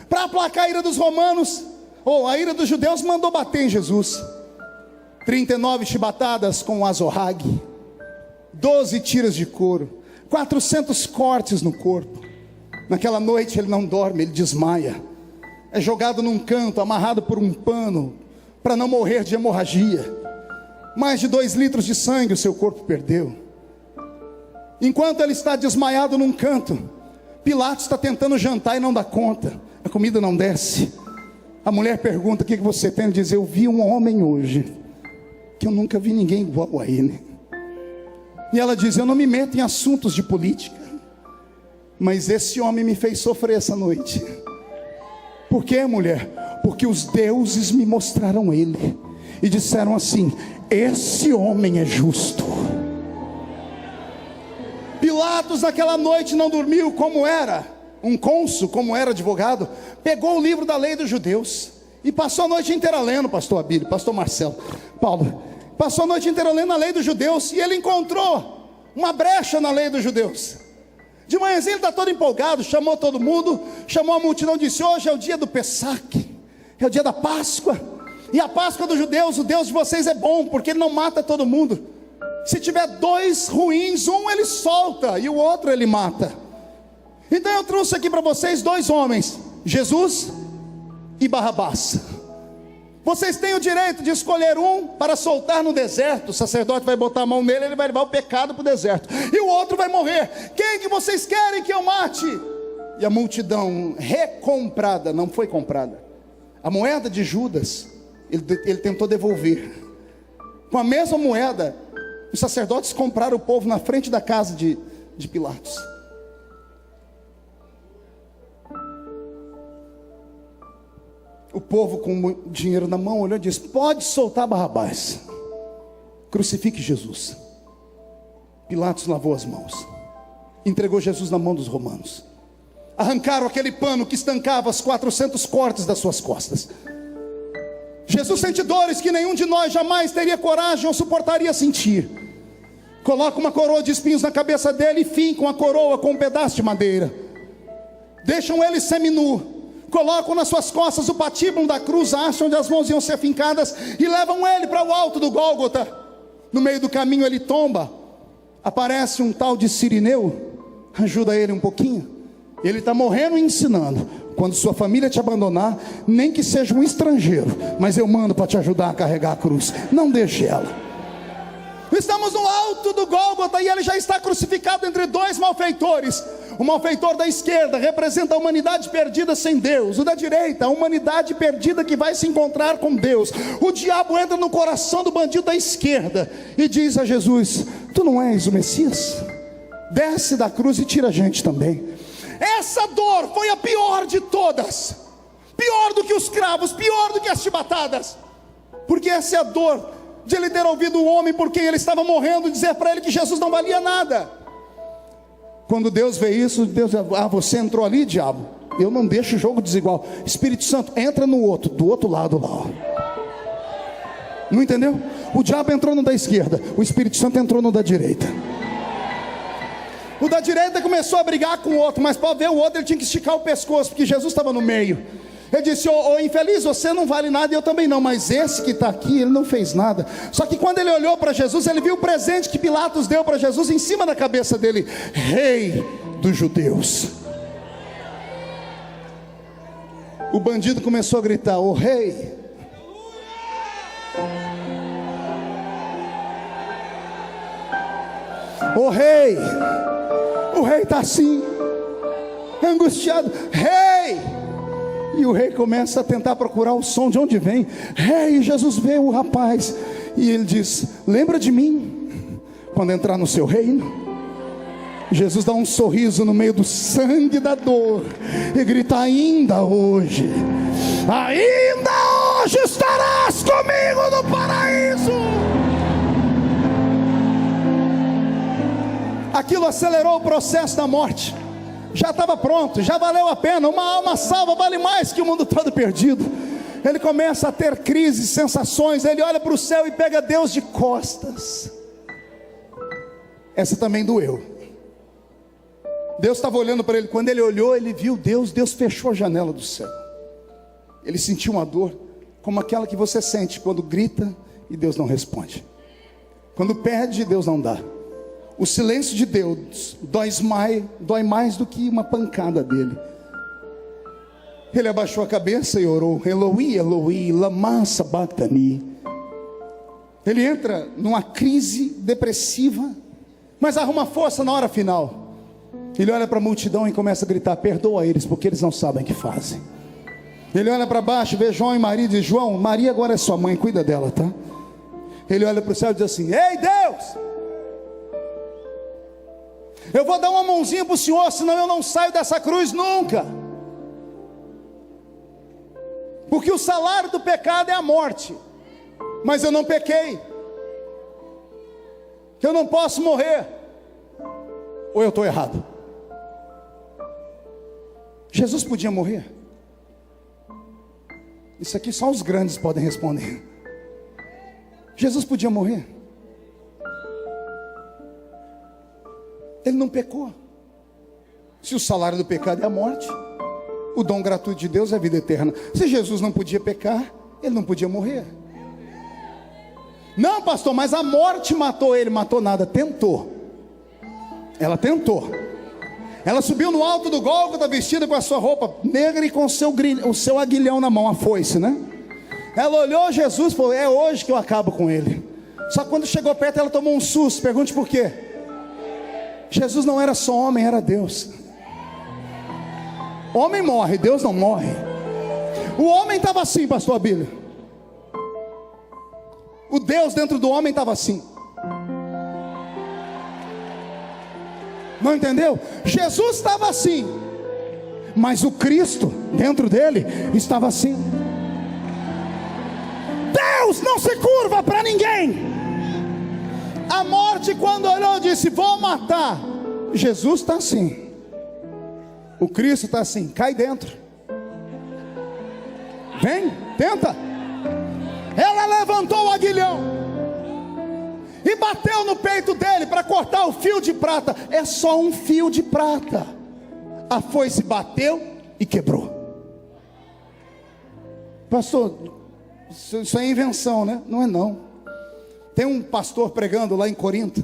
Para aplacar a ira dos romanos, ou a ira dos judeus, mandou bater em Jesus. 39 chibatadas com o azorrague, 12 tiras de couro, 400 cortes no corpo. Naquela noite ele não dorme, ele desmaia. É jogado num canto, amarrado por um pano, para não morrer de hemorragia. Mais de 2 litros de sangue o seu corpo perdeu. Enquanto ele está desmaiado num canto, Pilatos está tentando jantar e não dá conta. A comida não desce. A mulher pergunta: o que você tem? Ele diz: eu vi um homem hoje que eu nunca vi ninguém igual a ele. E ela diz: eu não me meto em assuntos de política. Mas esse homem me fez sofrer essa noite. Por quê, mulher? Porque os deuses me mostraram ele e disseram assim: esse homem é justo. Pilatos naquela noite não dormiu, como era um cônsul, como era advogado. Pegou o livro da lei dos judeus e passou a noite inteira lendo, pastor Abílio, pastor Marcelo, Paulo. Passou a noite inteira lendo a lei dos judeus e ele encontrou uma brecha na lei dos judeus. De manhãzinha ele está todo empolgado, chamou todo mundo, chamou a multidão, disse: hoje é o dia do Pessaque, é o dia da Páscoa. E a Páscoa dos judeus, o Deus de vocês é bom, porque ele não mata todo mundo. Se tiver dois ruins, um ele solta e o outro ele mata. Então eu trouxe aqui para vocês dois homens, Jesus e Barrabás. Vocês têm o direito de escolher um para soltar no deserto. O sacerdote vai botar a mão nele, ele vai levar o pecado para o deserto, e o outro vai morrer. Quem que vocês querem que eu mate? E a multidão recomprada, não foi comprada. A moeda de Judas, ele tentou devolver. Com a mesma moeda, os sacerdotes compraram o povo na frente da casa de Pilatos. O povo com dinheiro na mão olhou e disse: pode soltar Barrabás, crucifique Jesus. Pilatos lavou as mãos, entregou Jesus na mão dos romanos. Arrancaram aquele pano que estancava os 400 cortes das suas costas. Jesus sente dores que nenhum de nós jamais teria coragem ou suportaria sentir. Coloca uma coroa de espinhos na cabeça dele e fincam a coroa com um pedaço de madeira. Deixam ele seminu. Colocam nas suas costas o patíbulo da cruz, acham onde as mãos iam ser fincadas e levam ele para o alto do Gólgota. No meio do caminho ele tomba. Aparece um tal de Cirineu, ajuda ele um pouquinho. Ele está morrendo e ensinando: quando sua família te abandonar, nem que seja um estrangeiro, mas eu mando para te ajudar a carregar a cruz, não deixe ela. Estamos no alto do Gólgota e ele já está crucificado entre dois malfeitores. O malfeitor da esquerda representa a humanidade perdida sem Deus. O da direita, a humanidade perdida que vai se encontrar com Deus. O diabo entra no coração do bandido da esquerda e diz a Jesus: tu não és o Messias? Desce da cruz e tira a gente também. Essa dor foi a pior de todas. Pior do que os cravos, pior do que as chibatadas. Porque essa é a dor de ele ter ouvido o homem por quem ele estava morrendo dizer para ele que Jesus não valia nada. Quando Deus vê isso, Deus: ah, você entrou ali, diabo, eu não deixo o jogo desigual. Espírito Santo, entra no outro, do outro lado lá. Não entendeu? O diabo entrou no da esquerda, o Espírito Santo entrou no da direita. O da direita começou a brigar com o outro, mas para ver o outro ele tinha que esticar o pescoço, porque Jesus estava no meio. Ele disse: ô infeliz, você não vale nada e eu também não, mas esse que está aqui, ele não fez nada. Só que quando ele olhou para Jesus, ele viu o presente que Pilatos deu para Jesus em cima da cabeça dele: Rei dos Judeus. O bandido começou a gritar: ô rei. Ô rei. O rei está assim, angustiado: rei. E o rei começa a tentar procurar o som de onde vem. Rei, Jesus vê o rapaz e ele diz: lembra de mim quando entrar no seu reino? Jesus dá um sorriso no meio do sangue da dor e grita: ainda hoje estarás comigo no paraíso. Aquilo acelerou o processo da morte. Já estava pronto, já valeu a pena. Uma alma salva vale mais que o mundo todo perdido. Ele começa a ter crises, sensações. Ele olha para o céu e pega Deus de costas. Essa também doeu. Deus estava olhando para ele. Quando ele olhou, ele viu Deus. Deus fechou a janela do céu. Ele sentiu uma dor como aquela que você sente quando grita e Deus não responde, quando pede e Deus não dá. O silêncio de Deus dói mais do que uma pancada dele. Ele abaixou a cabeça e orou: Eloi, Eloi, lama sabachthani. Ele entra numa crise depressiva, mas arruma força na hora final. Ele olha para a multidão e começa a gritar: perdoa eles, porque eles não sabem o que fazem. Ele olha para baixo, vê João e Maria e diz: João, Maria agora é sua mãe, cuida dela, tá? Ele olha para o céu e diz assim: ei Deus, Eu vou dar uma mãozinha para o Senhor, senão eu não saio dessa cruz nunca. Porque o salário do pecado é a morte. Mas eu não pequei. Que eu não posso morrer. Ou eu estou errado? Jesus podia morrer? Isso aqui só os grandes podem responder. Jesus podia morrer? Ele não pecou. Se o salário do pecado é a morte, o dom gratuito de Deus é a vida eterna. Se Jesus não podia pecar, ele não podia morrer. Não, pastor, mas a morte matou ele. Matou nada, tentou. Ela tentou. Ela subiu no alto do Gólgota, vestida com a sua roupa negra e com o seu aguilhão na mão, a foice, né? Ela olhou Jesus e falou: é hoje que eu acabo com ele. Só que quando chegou perto, ela tomou um susto. Pergunte por quê? Jesus não era só homem, era Deus. Homem morre, Deus não morre. O homem estava assim, pastor Abílio. O Deus dentro do homem estava assim. Não entendeu? Jesus estava assim, mas o Cristo dentro dele estava assim. Deus não se curva para ninguém. A morte, quando olhou, disse: vou matar. Jesus está assim. O Cristo está assim: cai dentro. Vem, tenta. Ela levantou o aguilhão e bateu no peito dele para cortar o fio de prata. É só um fio de prata. A foice bateu e quebrou. Pastor, isso é invenção, né? Não é não. Tem um pastor pregando lá em Corinto.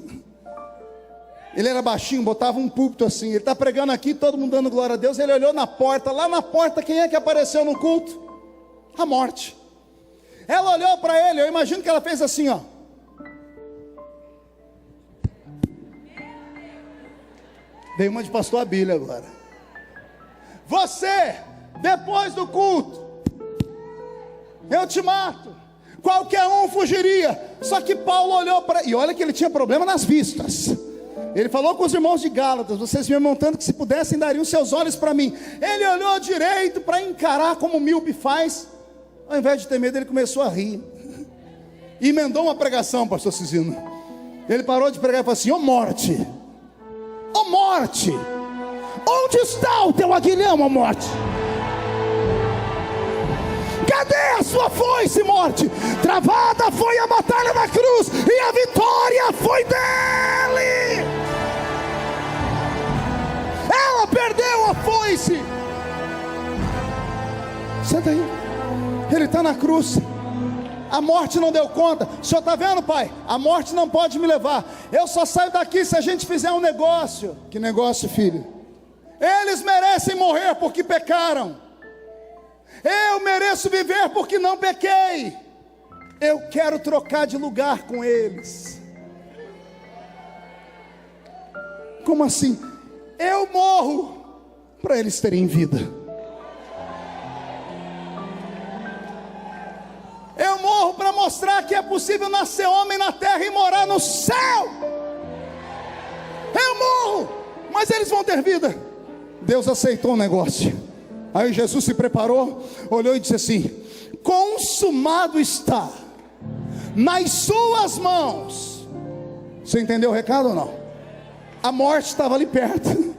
Ele era baixinho, botava um púlpito assim. Ele está pregando aqui, todo mundo dando glória a Deus. Ele olhou na porta, lá na porta, quem é que apareceu no culto? A morte. Ela olhou para ele, eu imagino que ela fez assim, ó. Veio uma de pastor Abílio agora. Você, depois do culto, eu te mato. Qualquer um fugiria. Só que Paulo olhou para... E olha que ele tinha problema nas vistas. Ele falou com os irmãos de Gálatas: vocês me montando que se pudessem dariam seus olhos para mim. Ele olhou direito para encarar como o míope faz. Ao invés de ter medo, ele começou a rir. E emendou uma pregação, pastor Cisino. Ele parou de pregar e falou assim: ô morte, ô morte, onde está o teu aguilhão, ó morte? Cadê a sua foice, morte? Travada foi a batalha da cruz e a vitória foi dele. Ela perdeu a foice. Senta aí. Ele está na cruz. A morte não deu conta. O senhor está vendo, pai? A morte não pode me levar. Eu só saio daqui se a gente fizer um negócio. Que negócio, filho? Eles merecem morrer porque pecaram. Eu mereço viver porque não pequei. Eu quero trocar de lugar com eles. Como assim? Eu morro para eles terem vida. Eu morro para mostrar que é possível nascer homem na terra e morar no céu. Eu morro, mas eles vão ter vida. Deus aceitou o negócio. Aí Jesus se preparou, olhou e disse assim: consumado está, nas suas mãos. Você entendeu o recado ou não? A morte estava ali perto.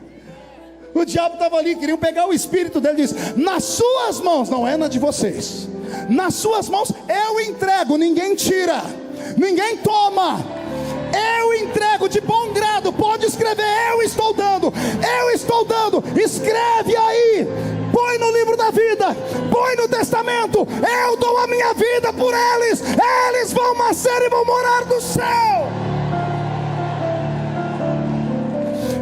O diabo estava ali, queriam pegar o espírito dele. Diz: nas suas mãos, não é na de vocês. Nas suas mãos eu entrego, ninguém tira, ninguém toma. Eu entrego de bom grado. Pode escrever: eu estou dando, eu estou dando. Escreve aí, põe no livro da vida, põe no testamento: eu dou a minha vida por eles. Eles vão nascer e vão morar no céu.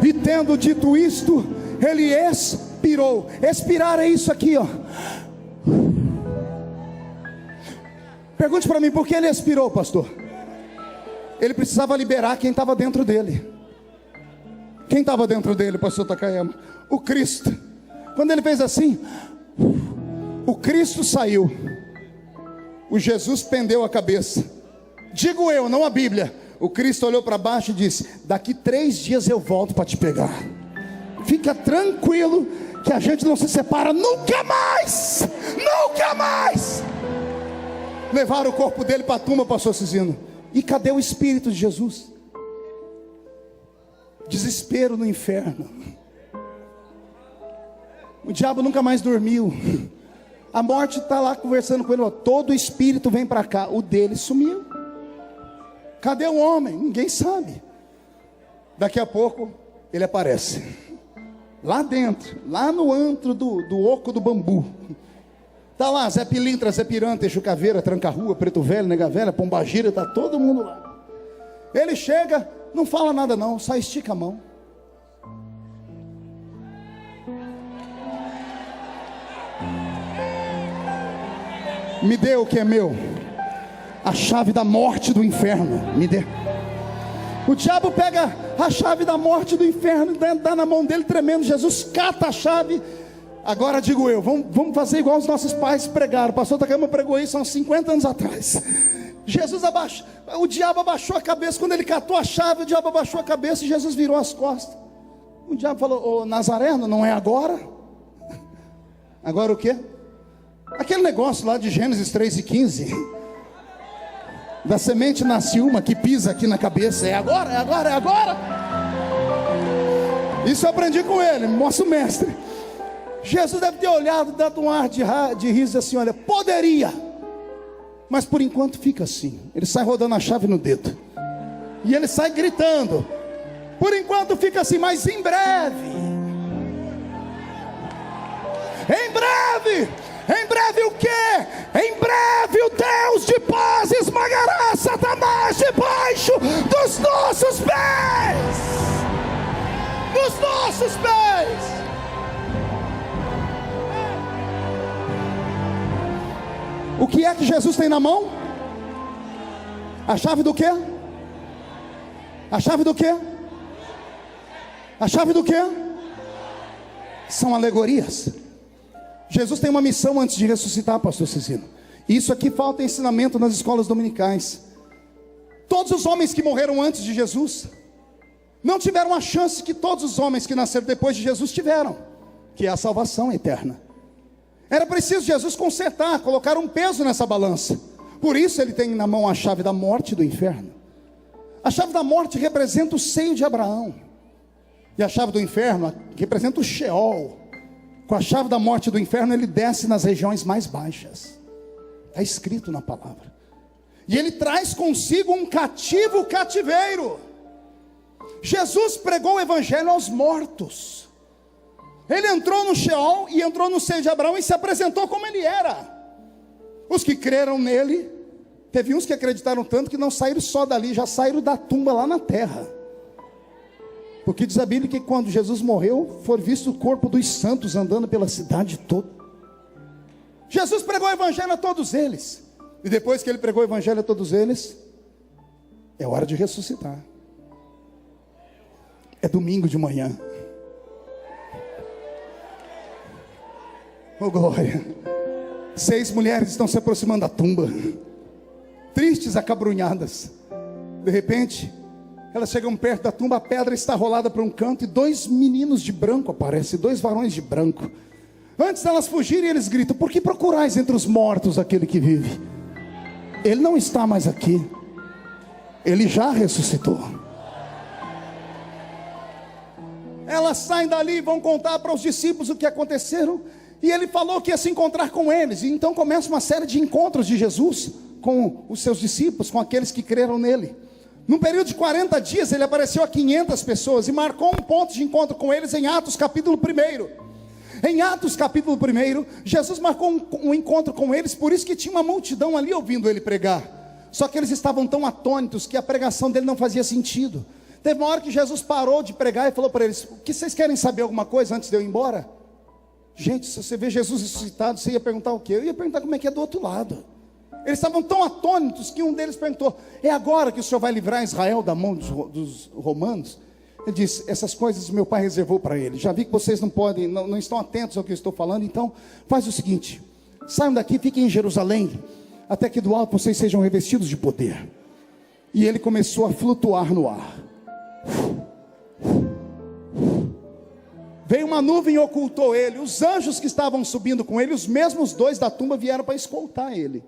E tendo dito isto, ele expirou. Expirar é isso aqui, ó. Pergunte para mim: por que ele expirou, pastor? Ele precisava liberar quem estava dentro dele. Quem estava dentro dele, pastor Takayama? O Cristo. Quando ele fez assim, o Cristo saiu. O Jesus pendeu a cabeça. Digo eu, não a Bíblia. O Cristo olhou para baixo e disse: daqui 3 dias eu volto para te pegar. Fica tranquilo que a gente não se separa nunca mais. Nunca mais. Levaram o corpo dele para a tumba, pastor Cisino. E cadê o Espírito de Jesus? Desespero no inferno. O diabo nunca mais dormiu. A morte está lá conversando com ele. Todo espírito vem para cá. O dele sumiu. Cadê o homem? Ninguém sabe. Daqui a pouco ele aparece lá dentro, lá no antro do Oco do Bambu. Está lá Zé Pilintra, Zé Piranta, Exu Caveira, Tranca-Rua, Preto Velho, Nega Velha, Pombagira. Está todo mundo lá. Ele chega, não fala nada não, só estica a mão. Me dê o que é meu. A chave da morte do inferno. Me dê. O diabo pega a chave da morte do inferno, dá na mão dele tremendo. Jesus cata a chave. Agora digo eu, vamos fazer igual os nossos pais pregaram. O pastor Takama pregou isso há uns 50 anos atrás. Jesus abaixou, o diabo abaixou a cabeça. Quando ele catou a chave, o diabo abaixou a cabeça e Jesus virou as costas. O diabo falou: ô Nazareno, não é agora? Agora o quê? Aquele negócio lá de Gênesis 3:15. Da semente nasce uma que pisa aqui na cabeça. É agora, é agora, é agora. Isso eu aprendi com ele, nosso mestre. Jesus deve ter olhado, dado um ar de riso assim: olha, poderia, mas por enquanto fica assim. Ele sai rodando a chave no dedo. E ele sai gritando: por enquanto fica assim, mas em breve, em breve o quê? Em breve o Deus de paz esmagará Satanás debaixo dos nossos pés. Dos nossos pés. O que é que Jesus tem na mão? A chave do quê? A chave do quê? A chave do quê? São alegorias. Jesus tem uma missão antes de ressuscitar, pastor Cisino. Isso aqui falta ensinamento nas escolas dominicais. Todos os homens que morreram antes de Jesus não tiveram a chance que todos os homens que nasceram depois de Jesus tiveram, que é a salvação eterna. Era preciso Jesus consertar, colocar um peso nessa balança. Por isso ele tem na mão a chave da morte e do inferno. A chave da morte representa o seio de Abraão, e a chave do inferno representa o Sheol. Com a chave da morte e do inferno ele desce nas regiões mais baixas. Está escrito na palavra. E ele traz consigo um cativeiro. Jesus pregou o evangelho aos mortos. Ele entrou no Sheol e entrou no seio de Abraão e se apresentou como ele era. Os que creram nele, teve uns que acreditaram tanto que não saíram só dali, já saíram da tumba lá na terra. Porque diz a Bíblia que quando Jesus morreu, foi visto o corpo dos santos andando pela cidade toda. Jesus pregou o evangelho a todos eles. E depois que ele pregou o evangelho a todos eles, é hora de ressuscitar. É domingo de manhã. Oh glória. 6 mulheres estão se aproximando da tumba, tristes, acabrunhadas. De repente, elas chegam perto da tumba, a pedra está rolada para um canto e 2 meninos de branco aparecem, 2 varões de branco. Antes delas fugirem, eles gritam: por que procurais entre os mortos aquele que vive? Ele não está mais aqui, ele já ressuscitou. Elas saem dali e vão contar para os discípulos o que aconteceram. E ele falou que ia se encontrar com eles. E então começa uma série de encontros de Jesus com os seus discípulos, com aqueles que creram nele. Num período de 40 dias ele apareceu a 500 pessoas e marcou um ponto de encontro com eles em Atos capítulo 1. Em Atos capítulo 1, Jesus marcou um encontro com eles, por isso que tinha uma multidão ali ouvindo ele pregar. Só que eles estavam tão atônitos que a pregação dele não fazia sentido. Teve uma hora que Jesus parou de pregar e falou para eles: o que vocês querem saber alguma coisa antes de eu ir embora? Gente, se você vê Jesus ressuscitado, você ia perguntar o quê? Eu ia perguntar como é que é do outro lado. Eles estavam tão atônitos que um deles perguntou: é agora que o Senhor vai livrar Israel da mão dos romanos? Ele disse: essas coisas meu pai reservou para ele. Já vi que vocês não estão atentos ao que eu estou falando. Então faz o seguinte: saiam daqui, fiquem em Jerusalém, até que do alto vocês sejam revestidos de poder. E ele começou a flutuar no ar. Veio uma nuvem e ocultou ele. Os anjos que estavam subindo com ele, os mesmos 2 da tumba, vieram para escoltar ele.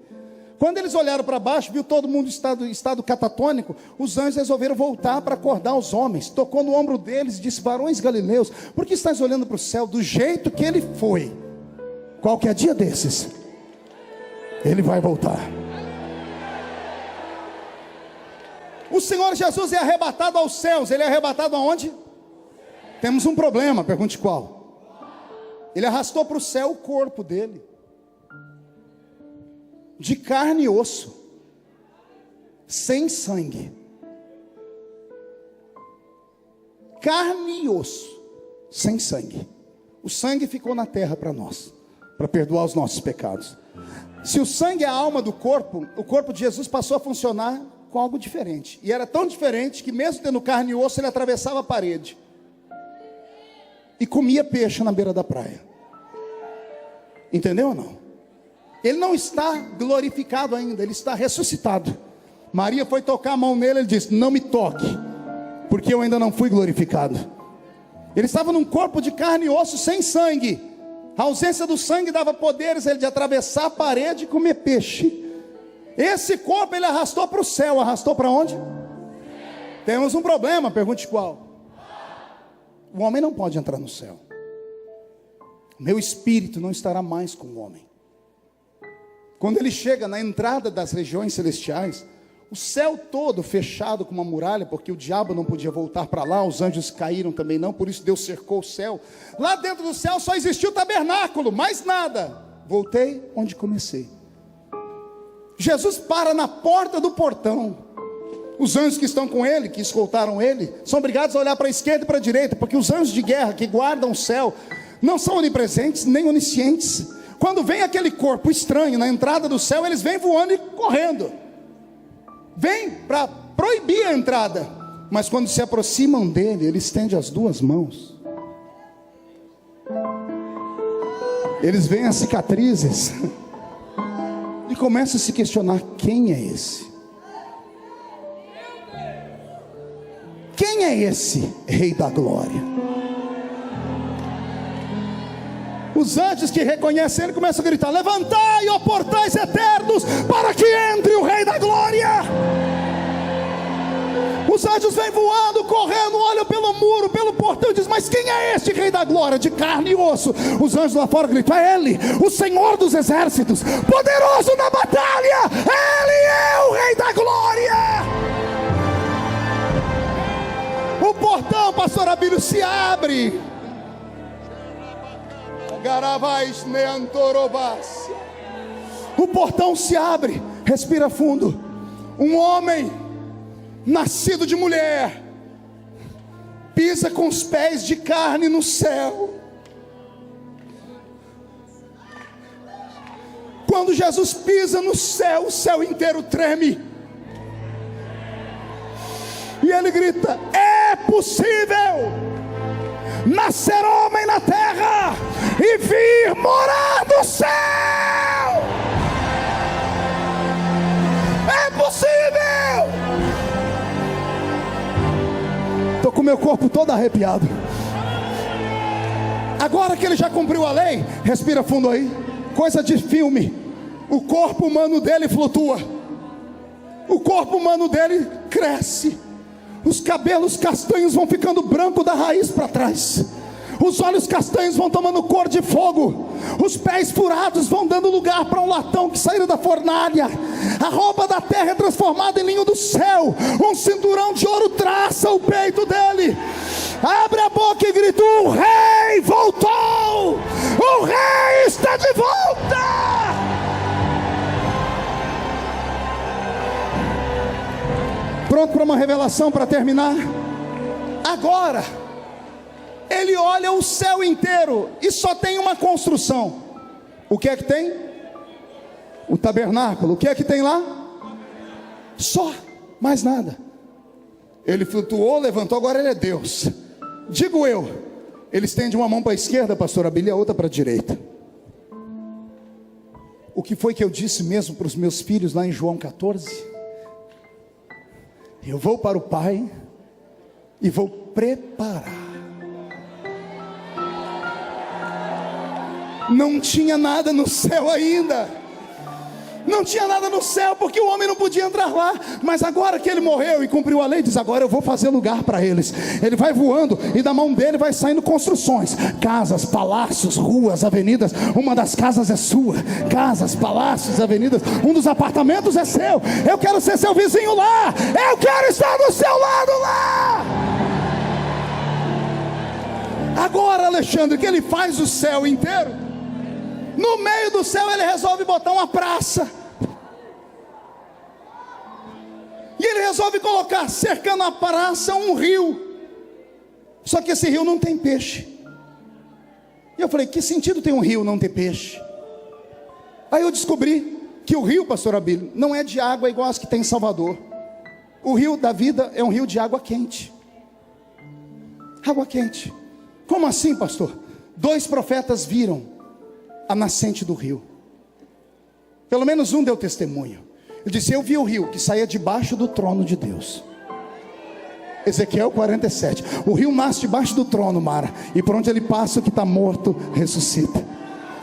Quando eles olharam para baixo, viu todo mundo em estado catatônico, os anjos resolveram voltar para acordar os homens. Tocou no ombro deles e disse: varões galileus, por que estáis olhando para o céu? Do jeito que ele foi, qualquer dia desses, ele vai voltar. O Senhor Jesus é arrebatado aos céus. Ele é arrebatado aonde? Temos um problema, pergunte qual. Ele arrastou para o céu o corpo dele, de carne e osso, sem sangue. Carne e osso, sem sangue. O sangue ficou na terra para nós, para perdoar os nossos pecados. Se o sangue é a alma do corpo, o corpo de Jesus passou a funcionar com algo diferente. E era tão diferente que mesmo tendo carne e osso, ele atravessava a parede e comia peixe na beira da praia. Entendeu ou não? Ele não está glorificado ainda, ele está ressuscitado. Maria foi tocar a mão nele, ele disse: não me toque, porque eu ainda não fui glorificado. Ele estava num corpo de carne e osso, sem sangue. A ausência do sangue dava poderes a ele de atravessar a parede e comer peixe. Esse corpo ele arrastou para o céu. Arrastou para onde? Temos um problema, pergunte qual. O homem não pode entrar no céu. Meu espírito não estará mais com o homem. Quando ele chega na entrada das regiões celestiais, o céu todo fechado com uma muralha, porque o diabo não podia voltar para lá, os anjos caíram também não, por isso Deus cercou o céu. Lá dentro do céu só existia o tabernáculo, mais nada. Voltei onde comecei. Jesus para na porta do portão. Os anjos que estão com ele, que escoltaram ele, são obrigados a olhar para a esquerda e para a direita, porque os anjos de guerra que guardam o céu não são onipresentes nem oniscientes. Quando vem aquele corpo estranho na entrada do céu, eles vêm voando e correndo. Vêm para proibir a entrada. Mas quando se aproximam dele, ele estende as 2 mãos. Eles veem as cicatrizes e começam a se questionar: quem é esse? Quem é esse Rei da Glória? Os anjos que reconhecem ele começam a gritar: levantai, ó portais eternos, para que entre o Rei da Glória. Os anjos vêm voando, correndo, olham pelo muro, pelo portão e dizem: mas quem é este Rei da Glória, de carne e osso? Os anjos lá fora gritam: é ele, o Senhor dos exércitos, poderoso na batalha. Ele é o Rei da Glória. O portão, pastor Abílio, se abre. O portão se abre. Respira fundo. Um homem nascido de mulher pisa com os pés de carne no céu. Quando Jesus pisa no céu, o céu inteiro treme. E ele grita: é possível nascer homem na terra e vir morar no céu. É possível. Estou com meu corpo todo arrepiado. Agora que ele já cumpriu a lei, respira fundo aí. Coisa de filme. O corpo humano dele flutua. O corpo humano dele cresce. Os cabelos castanhos vão ficando branco da raiz para trás. Os olhos castanhos vão tomando cor de fogo. Os pés furados vão dando lugar para um latão que saiu da fornalha. A roupa da terra é transformada em linho do céu. Um cinturão de ouro traça o peito dele. Abre a boca e grita: o rei voltou. O rei está de volta. Pronto para uma revelação para terminar? Agora ele olha o céu inteiro e só tem uma construção. O que é que tem? O tabernáculo. O que é que tem lá? Só, mais nada. Ele flutuou, levantou, agora ele é Deus. Digo eu, ele estende uma mão para a esquerda, pastor Abílio, e a outra para a direita. O que foi que eu disse mesmo para os meus filhos lá em João 14? Eu vou para o Pai e vou preparar. Não tinha nada no céu ainda. Não tinha nada no céu, porque o homem não podia entrar lá. Mas agora que ele morreu e cumpriu a lei, diz: agora eu vou fazer lugar para eles. Ele vai voando e da mão dele vai saindo construções, casas, palácios, ruas, avenidas. Uma das casas é sua, casas, palácios, avenidas. Um dos apartamentos é seu. Eu quero ser seu vizinho lá. Eu quero estar do seu lado lá. Agora, Alexandre, que ele faz o céu inteiro, no meio do céu ele resolve botar uma praça. E ele resolve colocar, cercando a praça, um rio. Só que esse rio não tem peixe. E eu falei: que sentido tem um rio não ter peixe? Aí eu descobri que o rio, pastor Abílio, não é de água igual as que tem em Salvador. O rio da vida é um rio de água quente. Água quente. Como assim, pastor? 2 profetas viram a nascente do rio. Pelo menos um deu testemunho. Ele disse: eu vi o rio que saía debaixo do trono de Deus. Ezequiel 47. O rio nasce debaixo do trono, Mara, e por onde ele passa, o que está morto ressuscita.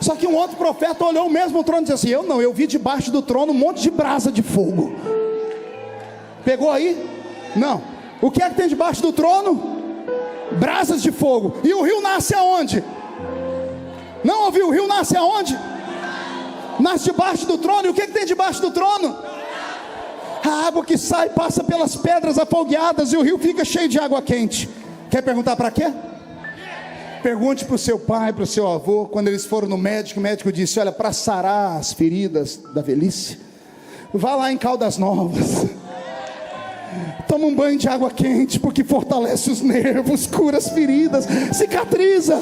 Só que um outro profeta olhou o mesmo trono e disse assim: eu vi debaixo do trono um monte de brasa de fogo. Pegou aí? Não. O que é que tem debaixo do trono? Brasas de fogo. E o rio nasce aonde? Não ouviu? O rio nasce aonde? Nasce debaixo do trono. E o que tem debaixo do trono? A água que sai passa pelas pedras afogueadas e o rio fica cheio de água quente. Quer perguntar para quê? Pergunte para o seu pai, para o seu avô. Quando eles foram no médico, o médico disse: olha, para sarar as feridas da velhice, vá lá em Caldas Novas, toma um banho de água quente, porque fortalece os nervos, cura as feridas, cicatriza.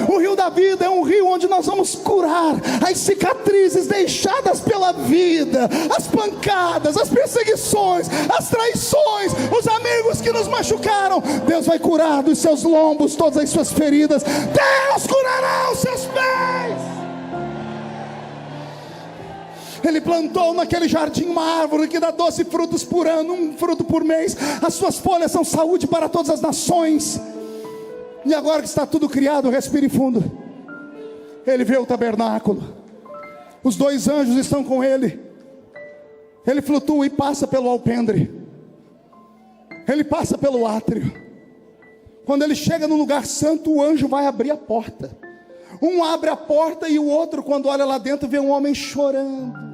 O rio da vida é um rio onde nós vamos curar as cicatrizes deixadas pela vida, as pancadas, as perseguições, as traições, os amigos que nos machucaram. Deus vai curar dos seus lombos todas as suas feridas. Deus curará os seus pés. Ele plantou naquele jardim uma árvore que dá 12 frutos por ano, um fruto por mês. As suas folhas são saúde para todas as nações. E agora que está tudo criado, respire fundo. Ele vê o tabernáculo. Os 2 anjos estão com ele. Ele flutua e passa pelo alpendre. Ele passa pelo átrio. Quando ele chega no lugar santo, o anjo vai abrir a porta. Um abre a porta e o outro, quando olha lá dentro, vê um homem chorando.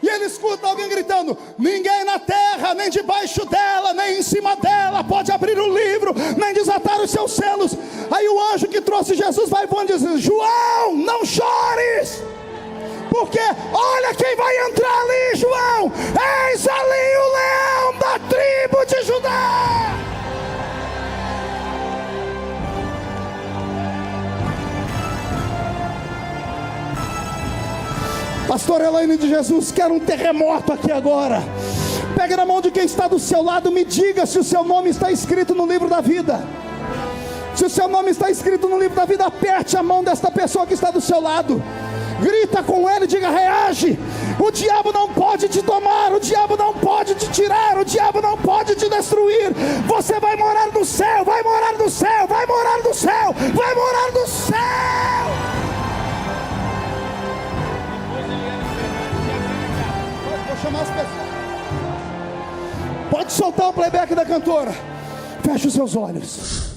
E ele escuta alguém gritando: ninguém na terra, nem debaixo dela, nem em cima dela pode abrir o livro, nem desatar os seus selos. Aí o anjo que trouxe Jesus vai voando e diz: João, não chores, porque olha quem vai entrar ali, João. Eis ali o leão da tribo de Judá. Pastor Elaine de Jesus, quero um terremoto aqui agora. Pegue na mão de quem está do seu lado, me diga se o seu nome está escrito no livro da vida. Se o seu nome está escrito no livro da vida, aperte a mão desta pessoa que está do seu lado. Grita com ele, diga: reage. O diabo não pode te tomar, o diabo não pode te tirar, o diabo não pode te destruir. Você vai morar no céu, vai morar no céu, vai morar no céu, vai morar no céu. Vou chamar as pessoas. Pode soltar o playback da cantora. Feche os seus olhos.